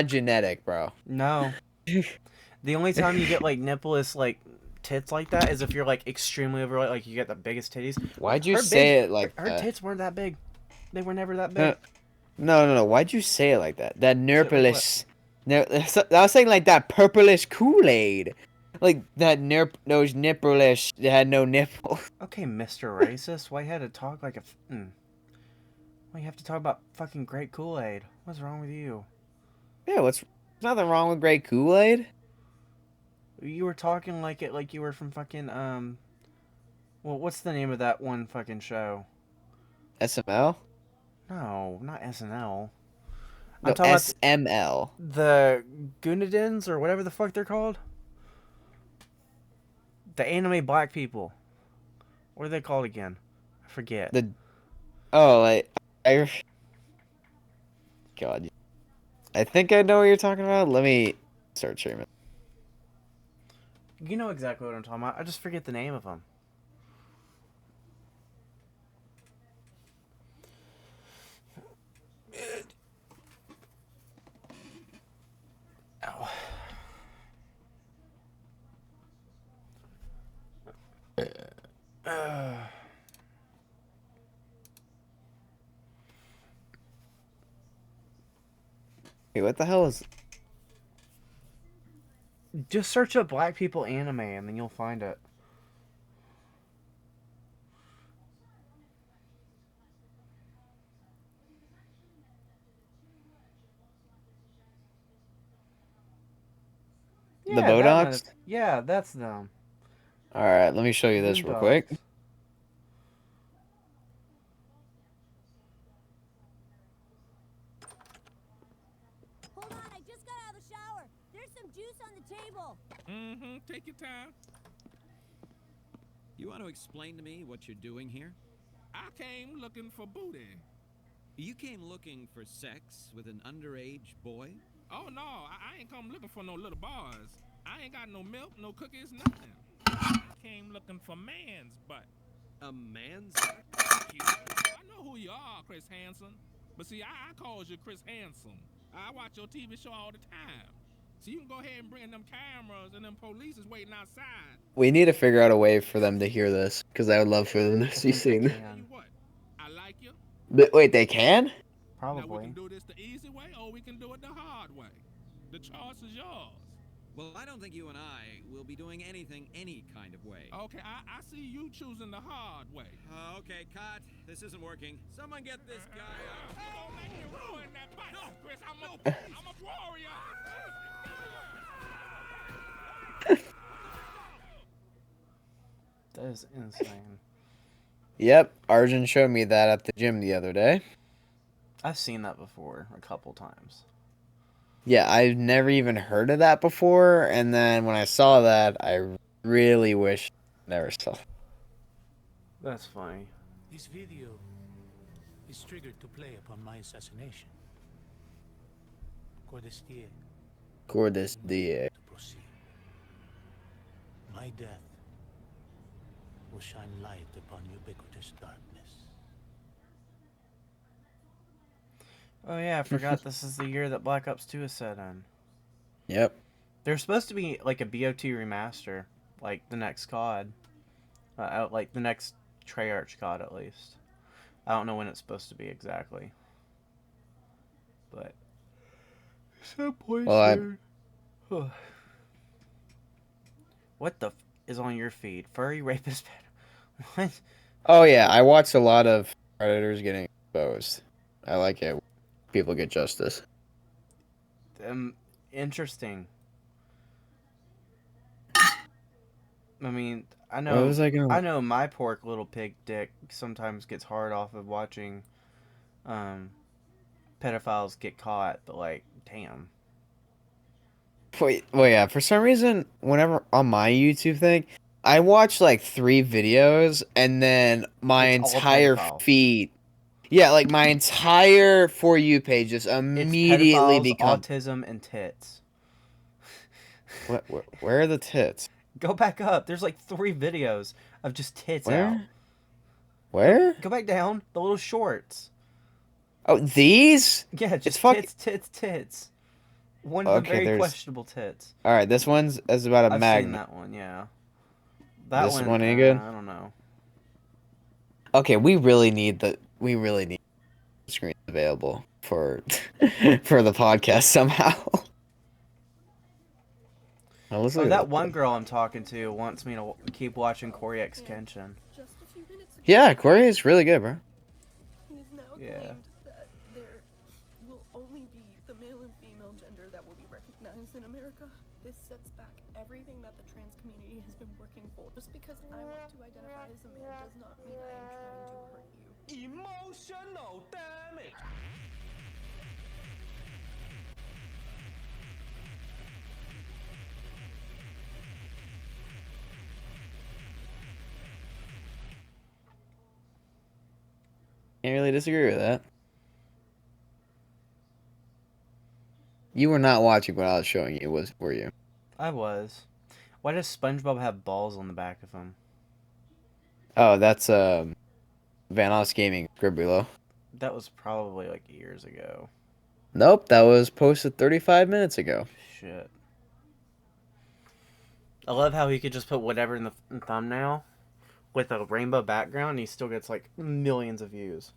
genetic, bro. No. The only time you get like nippleless like tits like that is if you're like extremely overweight, like you get the biggest titties. Why'd you Her say big- it like her that? tits weren't that big. They were never that big. No. Why'd you say it like that? That nurplish. I was saying like that purplish Kool-Aid. Like that those nipplish that had no nipple. Okay, Mr. Racist, why you had to talk like a why you have to talk about fucking great Kool-Aid? What's wrong with you? Yeah, there's nothing wrong with great Kool-Aid. You were talking like it like you were from fucking well, what's the name of that one fucking show? SML? No, not SNL. No, I'm talking SML. about the Goonadins or whatever the fuck they're called. The anime black people. What are they called again? I forget. God. I think I know what you're talking about. Let me search here. You know exactly what I'm talking about. I just forget the name of them. Ow. Hey, what the hell is... Just search up black people anime and then you'll find it. The Yeah, that might have. Bodocs? Yeah, that's them. All right, let me show you this real quick. Boondocks. Hold on, I just got out of the shower. There's some juice on the table. Mm-hmm. Take your time. You want to explain to me what you're doing here? I came looking for booty. You came looking for sex with an underage boy? Oh, no, I ain't come looking for no little boys. I ain't got no milk, no cookies, nothing. I came looking for man's butt. A man's? I know who you are, Chris Hansen. But see, I calls you Chris Hansen. I watch your TV show all the time. So you can go ahead and bring them cameras and them police is waiting outside. We need to figure out a way for them to hear this, because I would love for them to see think they this. Tell you what, I like you. But wait, they can? Now we Probably. can do this the easy way or we can do it the hard way. The choice is yours. Well, I don't think you and I will be doing anything any kind of way. Okay, I see you choosing the hard way. Okay, cut. This isn't working. Someone get this guy out. Don't make me ruin that bike, No. Chris. I'm a warrior. That is insane. Yep, Arjun showed me that at the gym the other day. I've seen that before a couple times. Yeah, I've never even heard of that before, and then when I saw that, I really wish I never saw. That's funny. This video is triggered to play upon my assassination. Cordestier Cordis die. to proceed. My death will shine light upon ubiquitous darkness. Oh yeah, I forgot this is the year that Black Ops 2 is set in. Yep. There's supposed to be like a BOT remaster, like the next COD, like the next Treyarch COD at least. I don't know when it's supposed to be exactly, but some point Well, soon. What the is on your feed? Furry rapist? What? Oh yeah, I watch a lot of predators getting exposed. I like it. People get justice. Interesting. I mean, I What know. was I gonna? I know my pork little pig dick sometimes gets hard off of watching pedophiles get caught, but like, damn. Wait, well, yeah. For some reason, whenever on my YouTube thing, I watch like 3 videos, and then my It's all entire pedophile. feed. Yeah, like my entire For You page just It's immediately pedophiles, becomes. autism, and tits. Where are the tits? Go back up. There's like 3 videos of just tits out. Where? Go back down. The little shorts. Oh, these? Yeah, just fucking- tits. One of the Okay, very there's- questionable tits. All right, this one's is about a I've seen magnet. that one, yeah. That This one ain't good? I don't know. Okay, we really need the screen available for for the podcast somehow. Now, let's Oh, look at that one girl I'm talking to wants me to keep watching Corey X Kenshin. Just a few minutes ago, Yeah, Corey is really good, bro. it is now Yeah. claimed that there will only be the male and female gender that will be recognized in America. This sets back everything that the trans community has been working for. Just because I want to identify as a man does not mean I am trying to hurt you. Emotional damage. Can't really disagree with that. You were not watching what I was showing you, were you? I was. Why does SpongeBob have balls on the back of him? Oh, that's Vanos Gaming Scribulo. That was probably like years ago. Nope, that was posted 35 minutes ago. Shit. I love how he could just put whatever in the thumbnail with a rainbow background and he still gets like millions of views.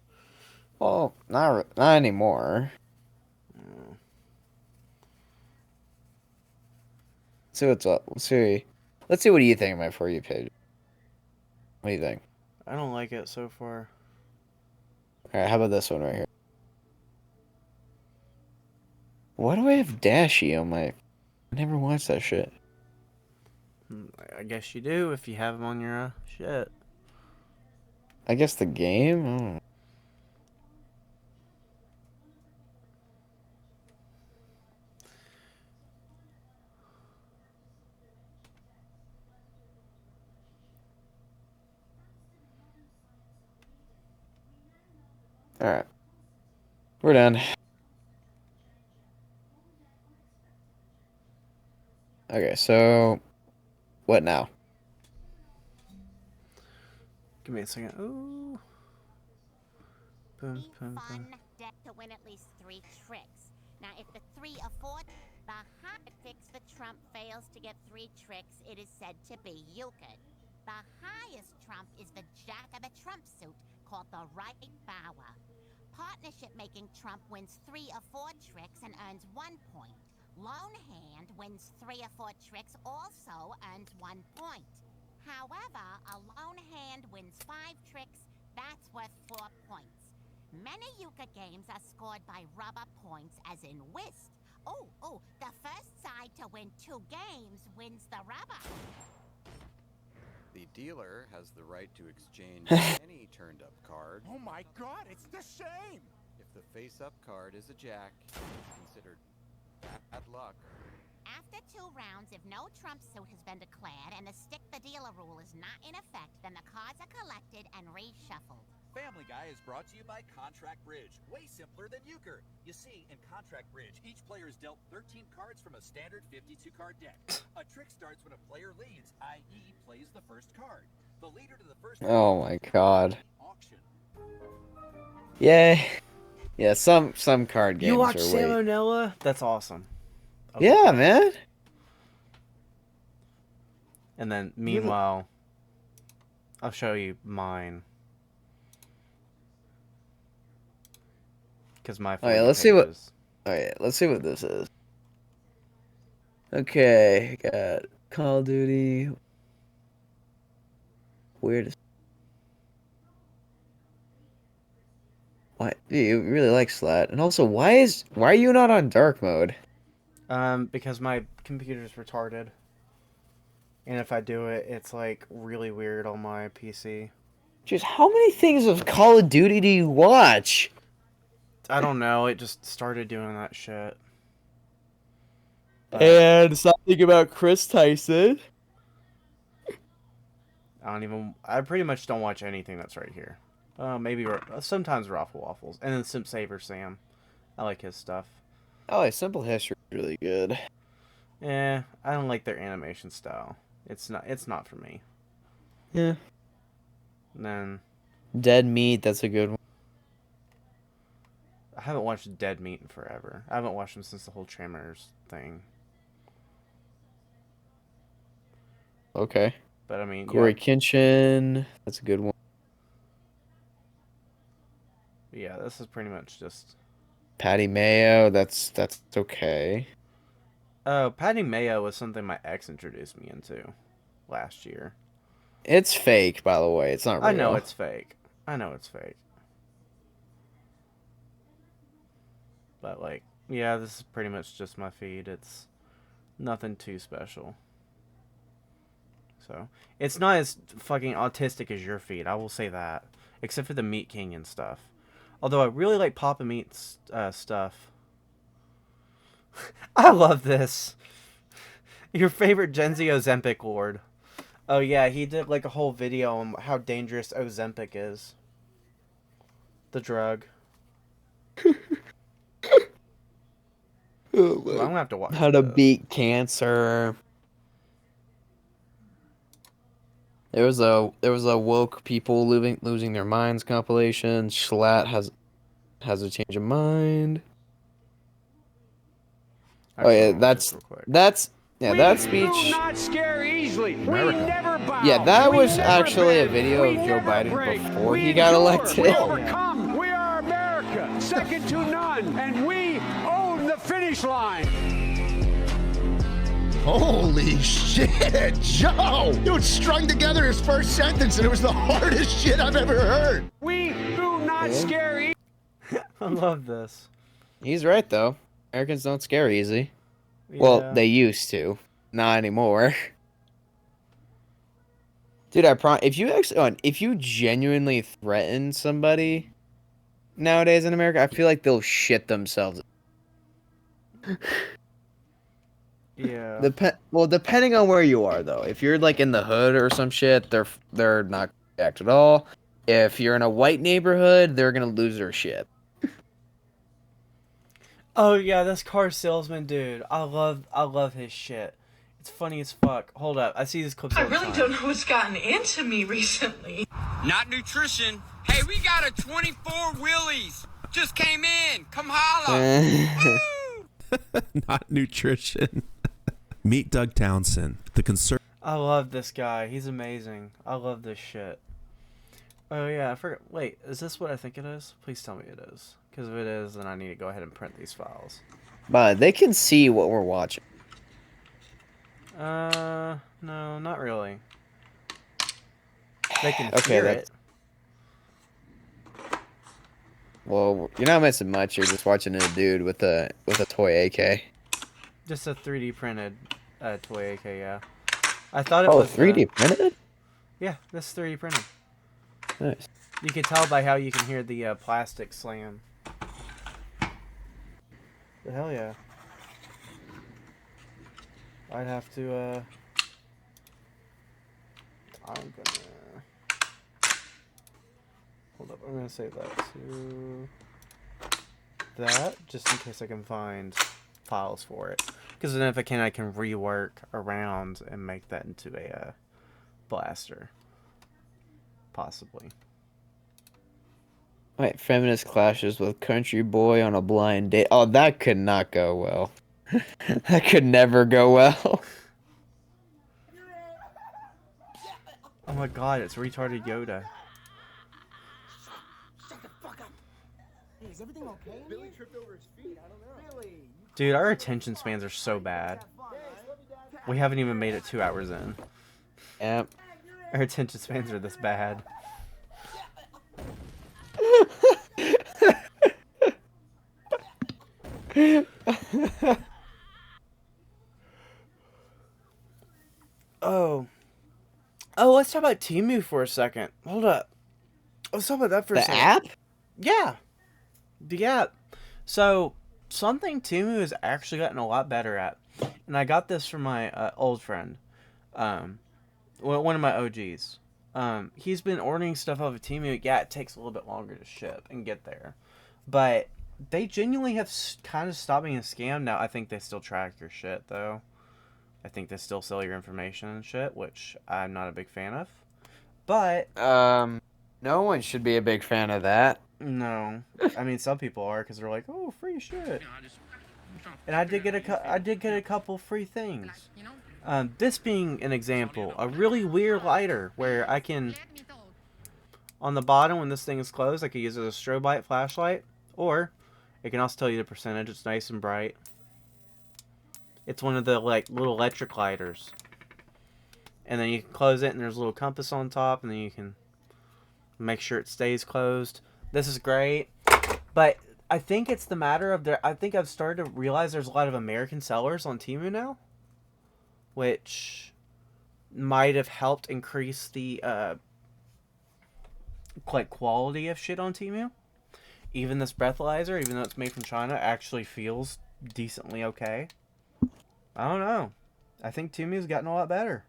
Well, not anymore. Mm. Let's see what's up. Let's see what do you think of my For You page. What do you think? I don't like it so far. Alright, how about this one right here? Why do I have Dashy on my never watched that shit. I guess you do if you have them on your shit. I guess the game? I don't know. Alright. We're done. Okay, so what now? Give me a second. Ooh. Boom, Be boom, boom. fun to win at least 3 tricks. Now, if the 3 or 4 the high fix the trump fails to get 3 tricks, it is said to be euchred. The highest trump is the jack of a trump suit, called the right bower. Partnership-making trump wins 3 or 4 tricks and earns 1 point. Lone hand wins 3 or 4 tricks, also earns 1 point. However, a lone hand wins 5 tricks, that's worth 4 points. Many euchre games are scored by rubber points, as in whist. Oh, the first side to win 2 games wins the rubber. The dealer has the right to exchange any turned-up card. Oh my god, it's the same! If the face-up card is a jack, it's considered bad luck. After 2 rounds, if no trump suit has been declared and the stick-the-dealer rule is not in effect, then the cards are collected and reshuffled. Family Guy is brought to you by Contract Bridge. Way simpler than euchre. You see, in Contract Bridge, each player is dealt 13 cards from a standard 52-card deck. A trick starts when a player leads, i.e. plays the first card. The leader to the first Oh my god. auction. Yay. Yeah, some card games You watch are way... Salmonella? That's awesome. Okay. Yeah, man. And then, meanwhile, I'll show you mine. Because my Oh yeah, let's see what. Oh yeah, let's see what this is. Okay, got Call of Duty. Weirdest. Why? Dude, you really like Slat, and also why are you not on dark mode? Because my computer's retarded. And if I do it, it's like really weird on my PC. Jeez, how many things of Call of Duty do you watch? I don't know, it just started doing that shit. But And something about Chris Tyson. I pretty much don't watch anything that's right here. Maybe sometimes Raffle Waffles. And then Simp Saver Sam. I like his stuff. Oh, yeah, Simple History is really good. I don't like their animation style. It's not for me. Yeah. And then Dead Meat, that's a good one. I haven't watched Dead Meat in forever. I haven't watched them since the whole Tremors thing. Okay. But I mean, Corey Kenshin, that's a good one. yeah, this is pretty much just. Patty Mayo, that's okay. Oh, Patty Mayo was something my ex introduced me into last year. It's fake, by the way. It's not real. I know it's fake. But like, yeah, this is pretty much just my feed. It's nothing too special. So, it's not as fucking autistic as your feed, I will say that. Except for the Meat King and stuff. Although I really like Papa Meat's stuff. I love this. Your favorite Gen Z Ozempic lord. Oh yeah, he did like a whole video on how dangerous Ozempic is. The drug. Well, I'm gonna have to watch How to this. Beat Cancer. There was a woke people losing their minds compilation. Schlatt has a change of mind. Oh yeah, that's that speech. We do not scare easily. We never bow. Yeah, that We was never actually a bend. video We of Joe never Biden break. before We he got endure. elected. We overcome. We are America, second to none, and we own the finish line. Holy shit, Joe! Dude strung together his first sentence and it was the hardest shit I've ever heard. We do not scare easily. I love this. He's right though. Americans don't scare easy. Well, Yeah. they used to, not anymore. Dude, if you genuinely threaten somebody nowadays in America, I feel like they'll shit themselves. Yeah. Depending on where you are, though. If you're like in the hood or some shit, they're not gonna react at all. If you're in a white neighborhood, they're gonna lose their shit. Oh yeah, this car salesman dude. I love his shit. It's funny as fuck. Hold up, I see these clips. I all the really time. don't know what's gotten into me recently. Not nutrition. Hey, we got a 24 Willys. Just came in. Come holla. Not nutrition. Meet Doug Townsend, the conservative. I love this guy. He's amazing. I love this shit. Oh yeah, I forgot. Wait, is this what I think it is? Please tell me it is. Because if it is, then I need to go ahead and print these files. But they can see what we're watching. No, not really. They can Okay, hear it. Well, you're not missing much. You're just watching a dude with a toy AK. Just a 3D printed toy AK, yeah. I thought it Oh, was 3D printed? Yeah, this is 3D printed. Nice. You can tell by how you can hear the plastic slam. The hell yeah. I'd have to I'm gonna hold up, I'm gonna save that to that, just in case I can find files for it. Because then if I can rework around and make that into a blaster. Possibly. Wait, feminist clashes with country boy on a blind date. Oh, that could not go well. That could never go well. Oh my god, it's retarded Yoda. Shut the fuck up. Hey, is everything okay? Billy tripped over his feet. I don't know. Really? Dude, our attention spans are so bad. We haven't even made it 2 hours in. Yep. Our attention spans are this bad. Oh, let's talk about Temu for a second. Hold up. Let's talk about that for a second. The app? Yeah. The app. So, something Temu has actually gotten a lot better at. And I got this from my old friend. One of my OGs. He's been ordering stuff off of Temu. Yeah, it takes a little bit longer to ship and get there. But they genuinely have kind of stopped being a scam now. I think they still track your shit, though. I think they still sell your information and shit, which I'm not a big fan of. But no one should be a big fan of that. No, I mean some people are because they're like, oh, free shit. And I did get a couple free things. This being an example, a really weird lighter where I can, on the bottom when this thing is closed, I could use it as a strobe light flashlight, or it can also tell you the percentage. It's nice and bright. It's one of the like little electric lighters. And then you can close it and there's a little compass on top and then you can make sure it stays closed. This is great. But I think it's the matter of I think I've started to realize there's a lot of American sellers on Temu now, which might have helped increase the like quality of shit on Temu. Even this breathalyzer, even though it's made from China, actually feels decently okay. I don't know. I think Temu's gotten a lot better.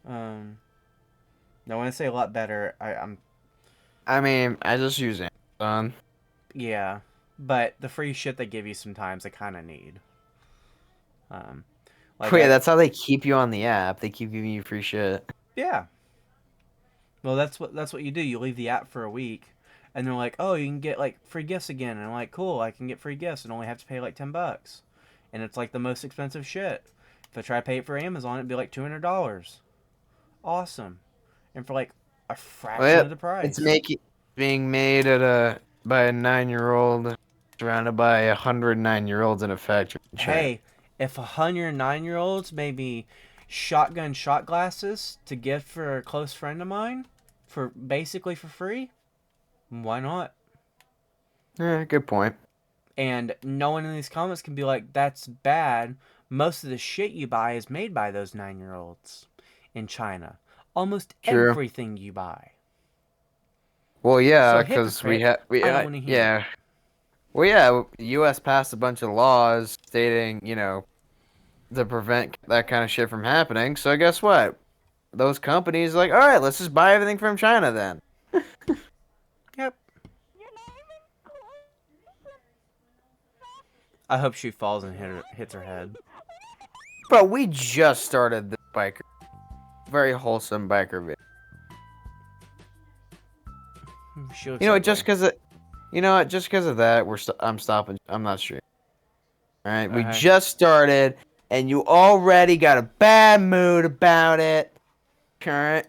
Now when I say a lot better, I mean, I just use Amazon. Yeah, but the free shit they give you sometimes I kind of need. Wait, that's how they keep you on the app. They keep giving you free shit. Yeah. Well, that's what you do. You leave the app for a week, and they're like, "Oh, you can get like free gifts again." And I'm like, "Cool, I can get free gifts and only have to pay like $10." And it's like the most expensive shit. If I try to pay it for Amazon, it'd be like $200. Awesome. And for like a fraction of the price. It's being made by a 9-year-old surrounded by 109-year-olds in a factory. Hey, if 109-year-olds made me shotgun shot glasses to gift for a close friend of mine for basically for free, why not? Yeah, good point. And no one in these comments can be like, that's bad. Most of the shit you buy is made by those 9-year-olds in China. Almost True. everything you buy. Well, yeah, So because we hypocrite, had I don't want to hear yeah. Well, yeah, the U.S. passed a bunch of laws stating, to prevent that kind of shit from happening. So guess what? Those companies like, all right, let's just buy everything from China then. Yep. I hope she falls and hits her head. Bro, we just started this biker, very wholesome biker video. She looks You know, ugly. just because of that, I'm stopping. I'm not streaming. All right, we Okay. just started, and you already got a bad mood about it. Current.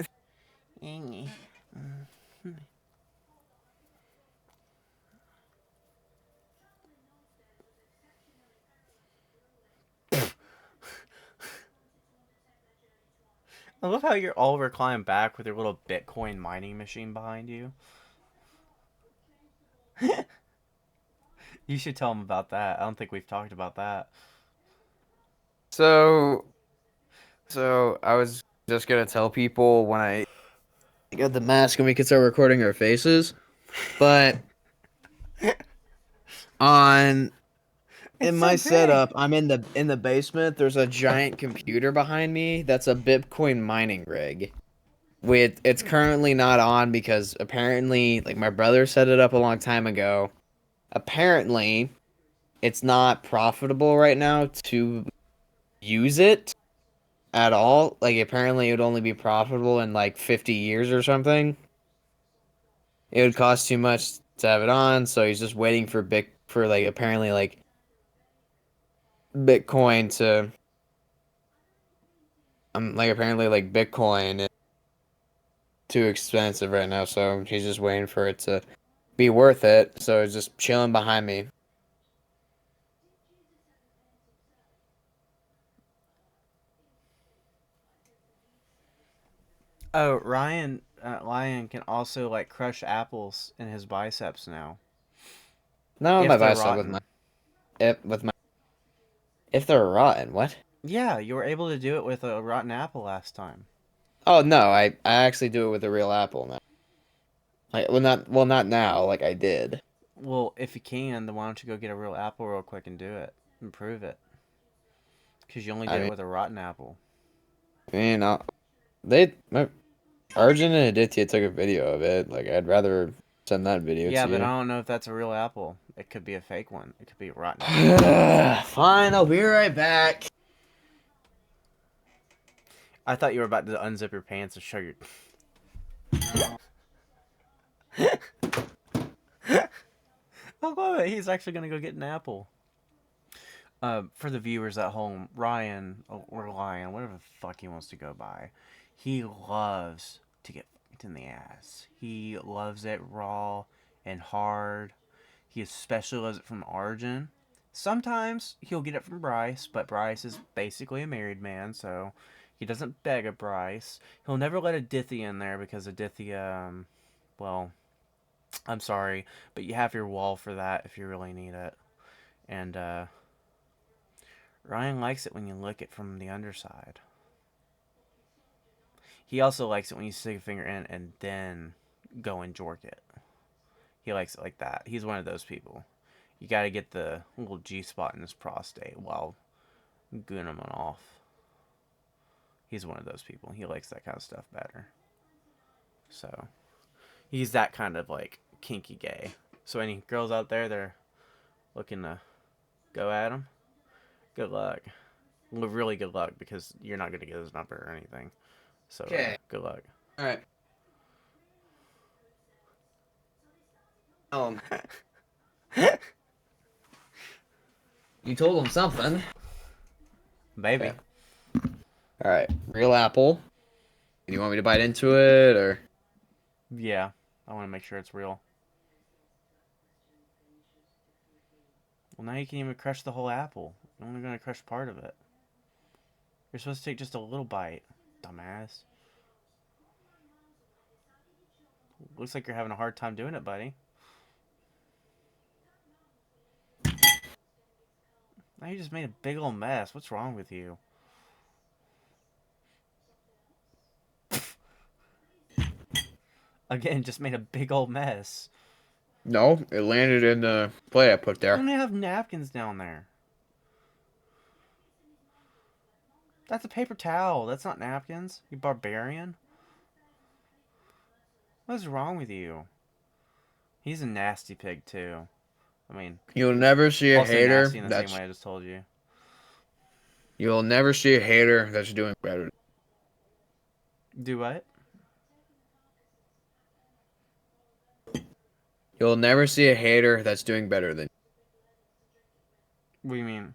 I love how you're all reclined back with your little Bitcoin mining machine behind you. You should tell them about that. I don't think we've talked about that. So I was just gonna tell people when I got the mask and we could start recording our faces, but in my setup, I'm in the basement. There's a giant computer behind me that's a Bitcoin mining rig. It's currently not on because apparently, like, my brother set it up a long time ago. Apparently, it's not profitable right now to use it at all. Like, apparently it would only be profitable in like 50 years or something. It would cost too much to have it on, so he's just waiting for apparently like Bitcoin to apparently like Bitcoin is too expensive right now, so he's just waiting for it to be worth it. So it's just chilling behind me. Oh, Ryan can also like crush apples in his biceps now. No, If my they're bicep rotten. if they're rotten, what? Yeah, you were able to do it with a rotten apple last time. Oh no, I actually do it with a real apple now. Not now, like I did. Well, if you can, then why don't you go get a real apple real quick and do it. And prove it. Because you only did it with a rotten apple. Arjun and Aditya took a video of it. Like, I'd rather send that video Yeah, to but you. I don't know if that's a real apple. It could be a fake one. It could be a rotten apple. Fine, I'll be right back. I thought you were about to unzip your pants and show your... I love it. He's actually going to go get an apple. For the viewers at home, Ryan, or Lion, whatever the fuck he wants to go by, he loves to get fucked in the ass. He loves it raw and hard. He especially loves it from Arjun. Sometimes he'll get it from Bryce, but Bryce is basically a married man, so he doesn't beg a Bryce. He'll never let Aditya in there because Aditya, well, I'm sorry, but you have your wall for that if you really need it. And, Ryan likes it when you lick it from the underside. He also likes it when you stick a finger in and then go and jork it. He likes it like that. He's one of those people. You gotta get the little G-spot in his prostate while gooning him off. He's one of those people. He likes that kind of stuff better. So, he's that kind of, like, kinky gay. So any girls out there that are looking to go at him, good luck. Well, really good luck, because you're not going to get his number or anything. So, Okay. good luck. Alright. You told him something. Maybe. Okay. Alright, real apple. Do you want me to bite into it, or? Yeah, I want to make sure it's real. Well, now you can even crush the whole apple. You're only going to crush part of it. You're supposed to take just a little bite, dumbass. Looks like you're having a hard time doing it, buddy. Now you just made a big old mess. What's wrong with you? Again, just made a big old mess. No, it landed in the plate I put You there. don't even have napkins down there. That's a paper towel. That's not napkins. You barbarian. What's wrong with you? He's a nasty pig, too. I mean... You'll never see a I'll say hater nasty in the same way I just told you. You'll never see a hater that's doing better. Do what? You'll never see a hater that's doing better than you. What do you mean?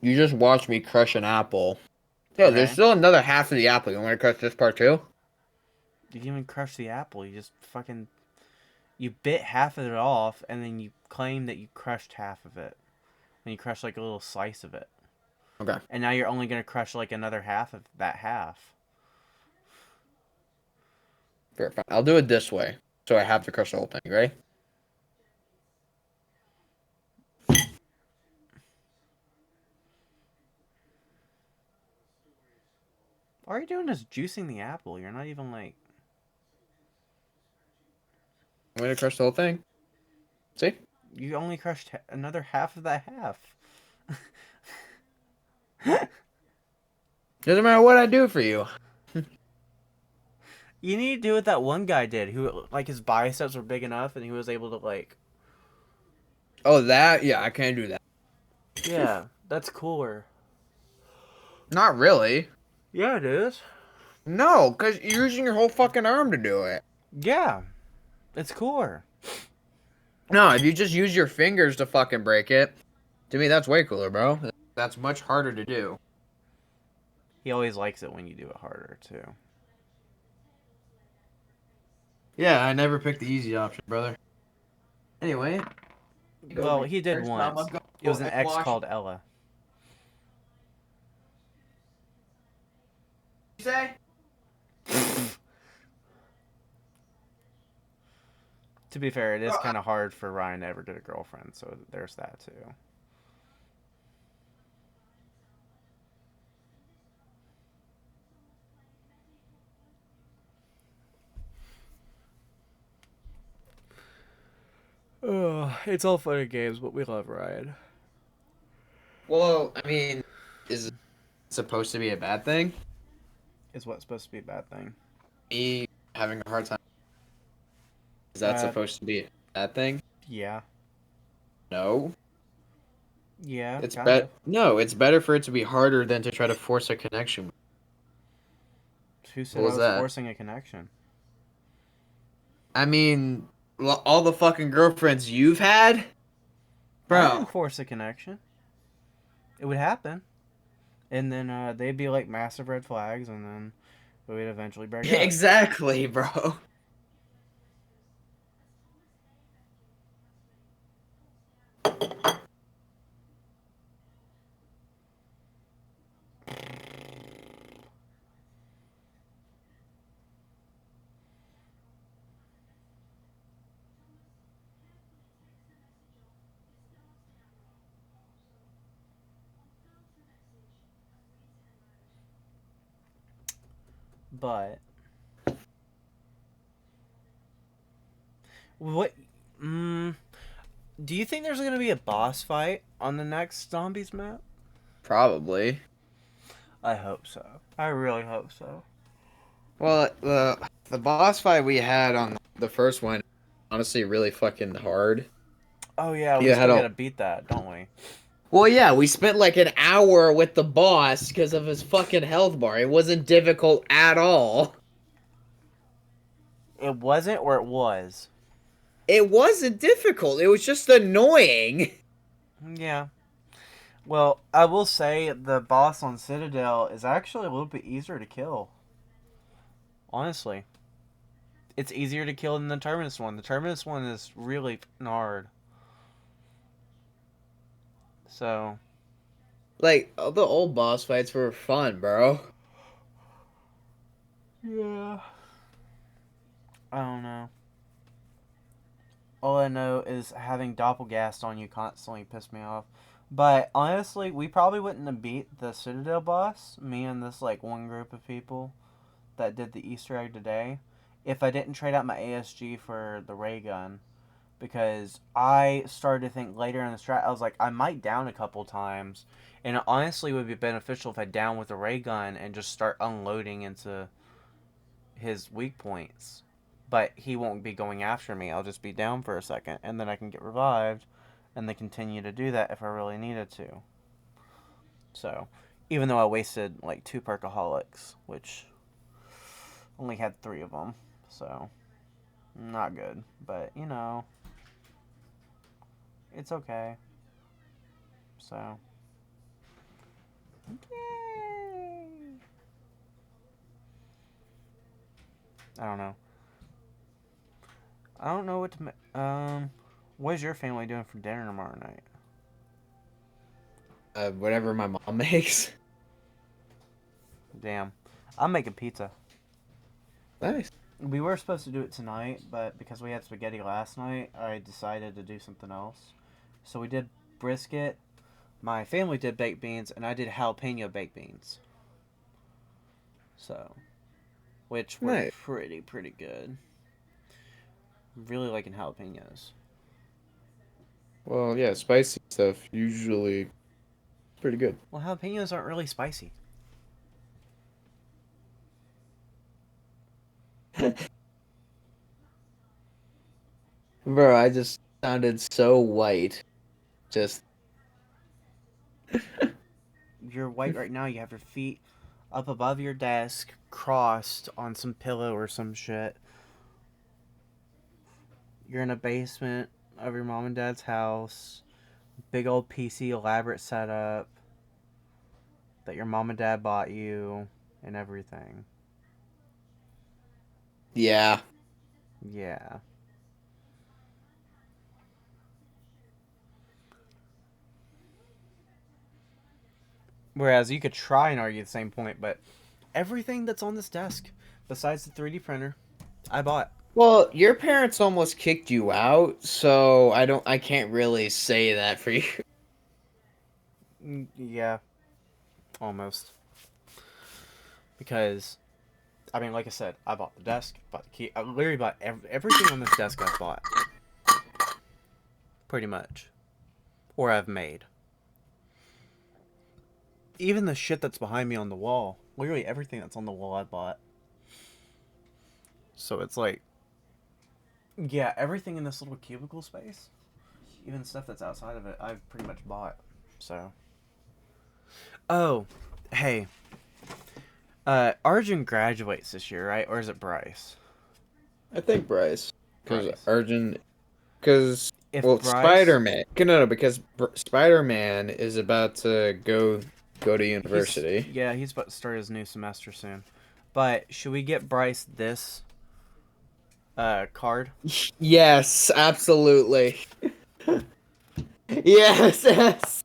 You just watch me crush an apple. Yeah, Okay. there's still another half of the apple. You want to crush this part too? You didn't even crush the apple. You just fucking... You bit half of it off, and then you claim that you crushed half of it. And you crushed like a little slice of it. Okay. And now you're only going to crush like another half of that half. Fair, fine. I'll do it this way. So I have to crush the whole thing, right? All you're doing is juicing the apple. You're not even like... I'm going to crush the whole thing. See? You only crushed another half of that half. Doesn't matter what I do for you. You need to do what that one guy did, who, like, his biceps were big enough and he was able to, like... Oh, that? Yeah, I can't do that. Yeah, that's cooler. Not really. Yeah, it is. No, because you're using your whole fucking arm to do it. Yeah, it's cooler. No, if you just use your fingers to fucking break it, to me, that's way cooler, bro. That's much harder to do. He always likes it when you do it harder, too. Yeah, I never picked the easy option, brother. Anyway. Well, he did once. It was an ex called Ella. You say? To be fair, it is kind of hard for Ryan to ever get a girlfriend, so there's that, too. It's all fun and games, but we love Ryan. Well, I mean, is it supposed to be a bad thing? Is what supposed to be a bad thing? Me having a hard time. Is that supposed to be a bad thing? Yeah. No. Yeah. It's better. No, it's better for it to be harder than to try to force a connection. Who said I was forcing a connection? I mean, all the fucking girlfriends you've had, bro. I didn't force a connection. It would happen, and then they'd be like massive red flags, and then we'd eventually break up. Exactly, bro. But what? Do you think there's gonna be a boss fight on the next zombies map? Probably. I hope so. I really hope so. Well, the boss fight we had on the first one, honestly, really fucking hard. Oh yeah, we still gotta beat that, don't we? Well, yeah, we spent like an hour with the boss because of his fucking health bar. It wasn't difficult at all. It wasn't, or it was? It wasn't difficult. It was just annoying. Yeah. Well, I will say the boss on Citadel is actually a little bit easier to kill. Honestly. It's easier to kill than the Terminus one. The Terminus one is really hard. So, like, all the old boss fights were fun, bro. Yeah. I don't know. all I know is having doppelgast on you constantly pissed me off. But honestly, we probably wouldn't have beat the Citadel boss, me and this like one group of people that did the Easter egg today, if I didn't trade out my ASG for the ray gun. Because I started to think later in the strat, I was like, I might down a couple times, and it honestly would be beneficial if I down with the ray gun and just start unloading into his weak points. But he won't be going after me. I'll just be down for a second, and then I can get revived, and then continue to do that if I really needed to. So, even though I wasted like 2 perkaholics, which only had 3 of them, so not good. But you know, it's okay. So, yay! I don't know. I don't know what to what is your family doing for dinner tomorrow night? Whatever my mom makes. Damn. I'm making pizza. Nice. We were supposed to do it tonight, but because we had spaghetti last night, I decided to do something else. So we did brisket, my family did baked beans, and I did jalapeno baked beans. So, which were Nice. pretty good. Really liking jalapenos. Well, yeah, spicy stuff usually pretty good. Well, jalapenos aren't really spicy. Bro, I just sounded so white. Just. You're white right now. You have your feet up above your desk, crossed on some pillow or some shit. You're in a basement of your mom and dad's house. Big old PC elaborate setup that your mom and dad bought you and everything. Yeah. Yeah. Whereas you could try and argue the same point, but everything that's on this desk, besides the 3D printer, I bought. Well, your parents almost kicked you out, so I can't really say that for you. Yeah. Almost. Because, I mean, like I said, I bought the desk, bought the key. I literally bought everything on this desk I've bought. Pretty much. Or I've made. Even the shit that's behind me on the wall. Literally everything that's on the wall I bought. So it's like, yeah, everything in this little cubicle space, even stuff that's outside of it, I've pretty much bought. So. Oh, hey. Arjun graduates this year, right? Or is it Bryce? I think Bryce. Because Bryce. Arjun. Because. If Well, Bryce- Spider-Man. No, because Spider-Man is about to go to university. He's about to start his new semester soon. But should we get Bryce this card? Yes, absolutely. yes. Yes.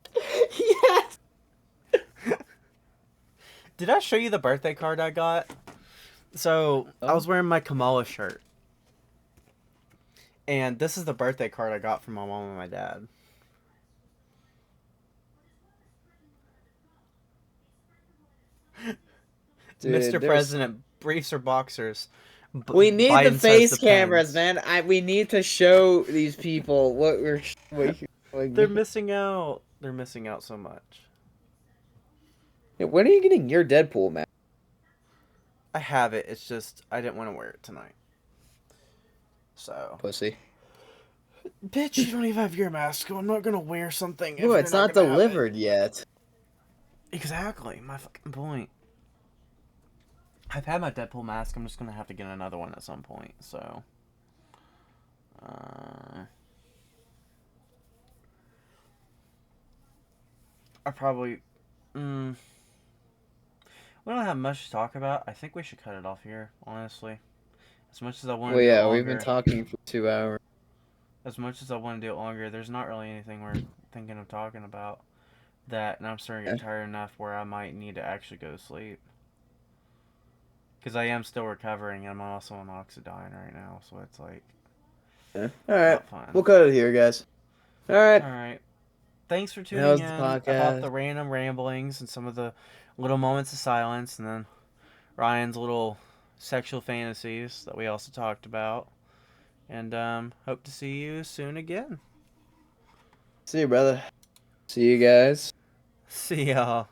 Did I show you the birthday card I got? So, I was wearing my Kamala shirt. And this is the birthday card I got from my mom and my dad. Dude, Mr. President, briefs or boxers? We need Biden the says face depends. cameras, man. We need to show these people what we're. They're missing out. They're missing out so much. Yeah, when are you getting your Deadpool mask? I have it. It's just I didn't want to wear it tonight. So. Pussy. Bitch, you don't even have your mask, so I'm not gonna wear something. No, it's not delivered yet. Exactly, my fucking point. I've had my Deadpool mask. I'm just gonna have to get another one at some point. So. I probably. We don't have much to talk about. I think we should cut it off here, honestly. As much as I want to Well, do it yeah, longer, we've been talking for 2 hours. As much as I want to do it longer, there's not really anything we're thinking of talking about. And I'm starting to get tired enough where I might need to actually go to sleep. Because I am still recovering, and I'm also on oxidine right now, so it's like... Yeah. All right. Not fun. We'll cut it here, guys. All right. All right. Thanks for That tuning was in the about podcast. the random ramblings and some of the little moments of silence, and then Ryan's little sexual fantasies that we also talked about. And hope to see you soon again. See you, brother. See you guys. See y'all.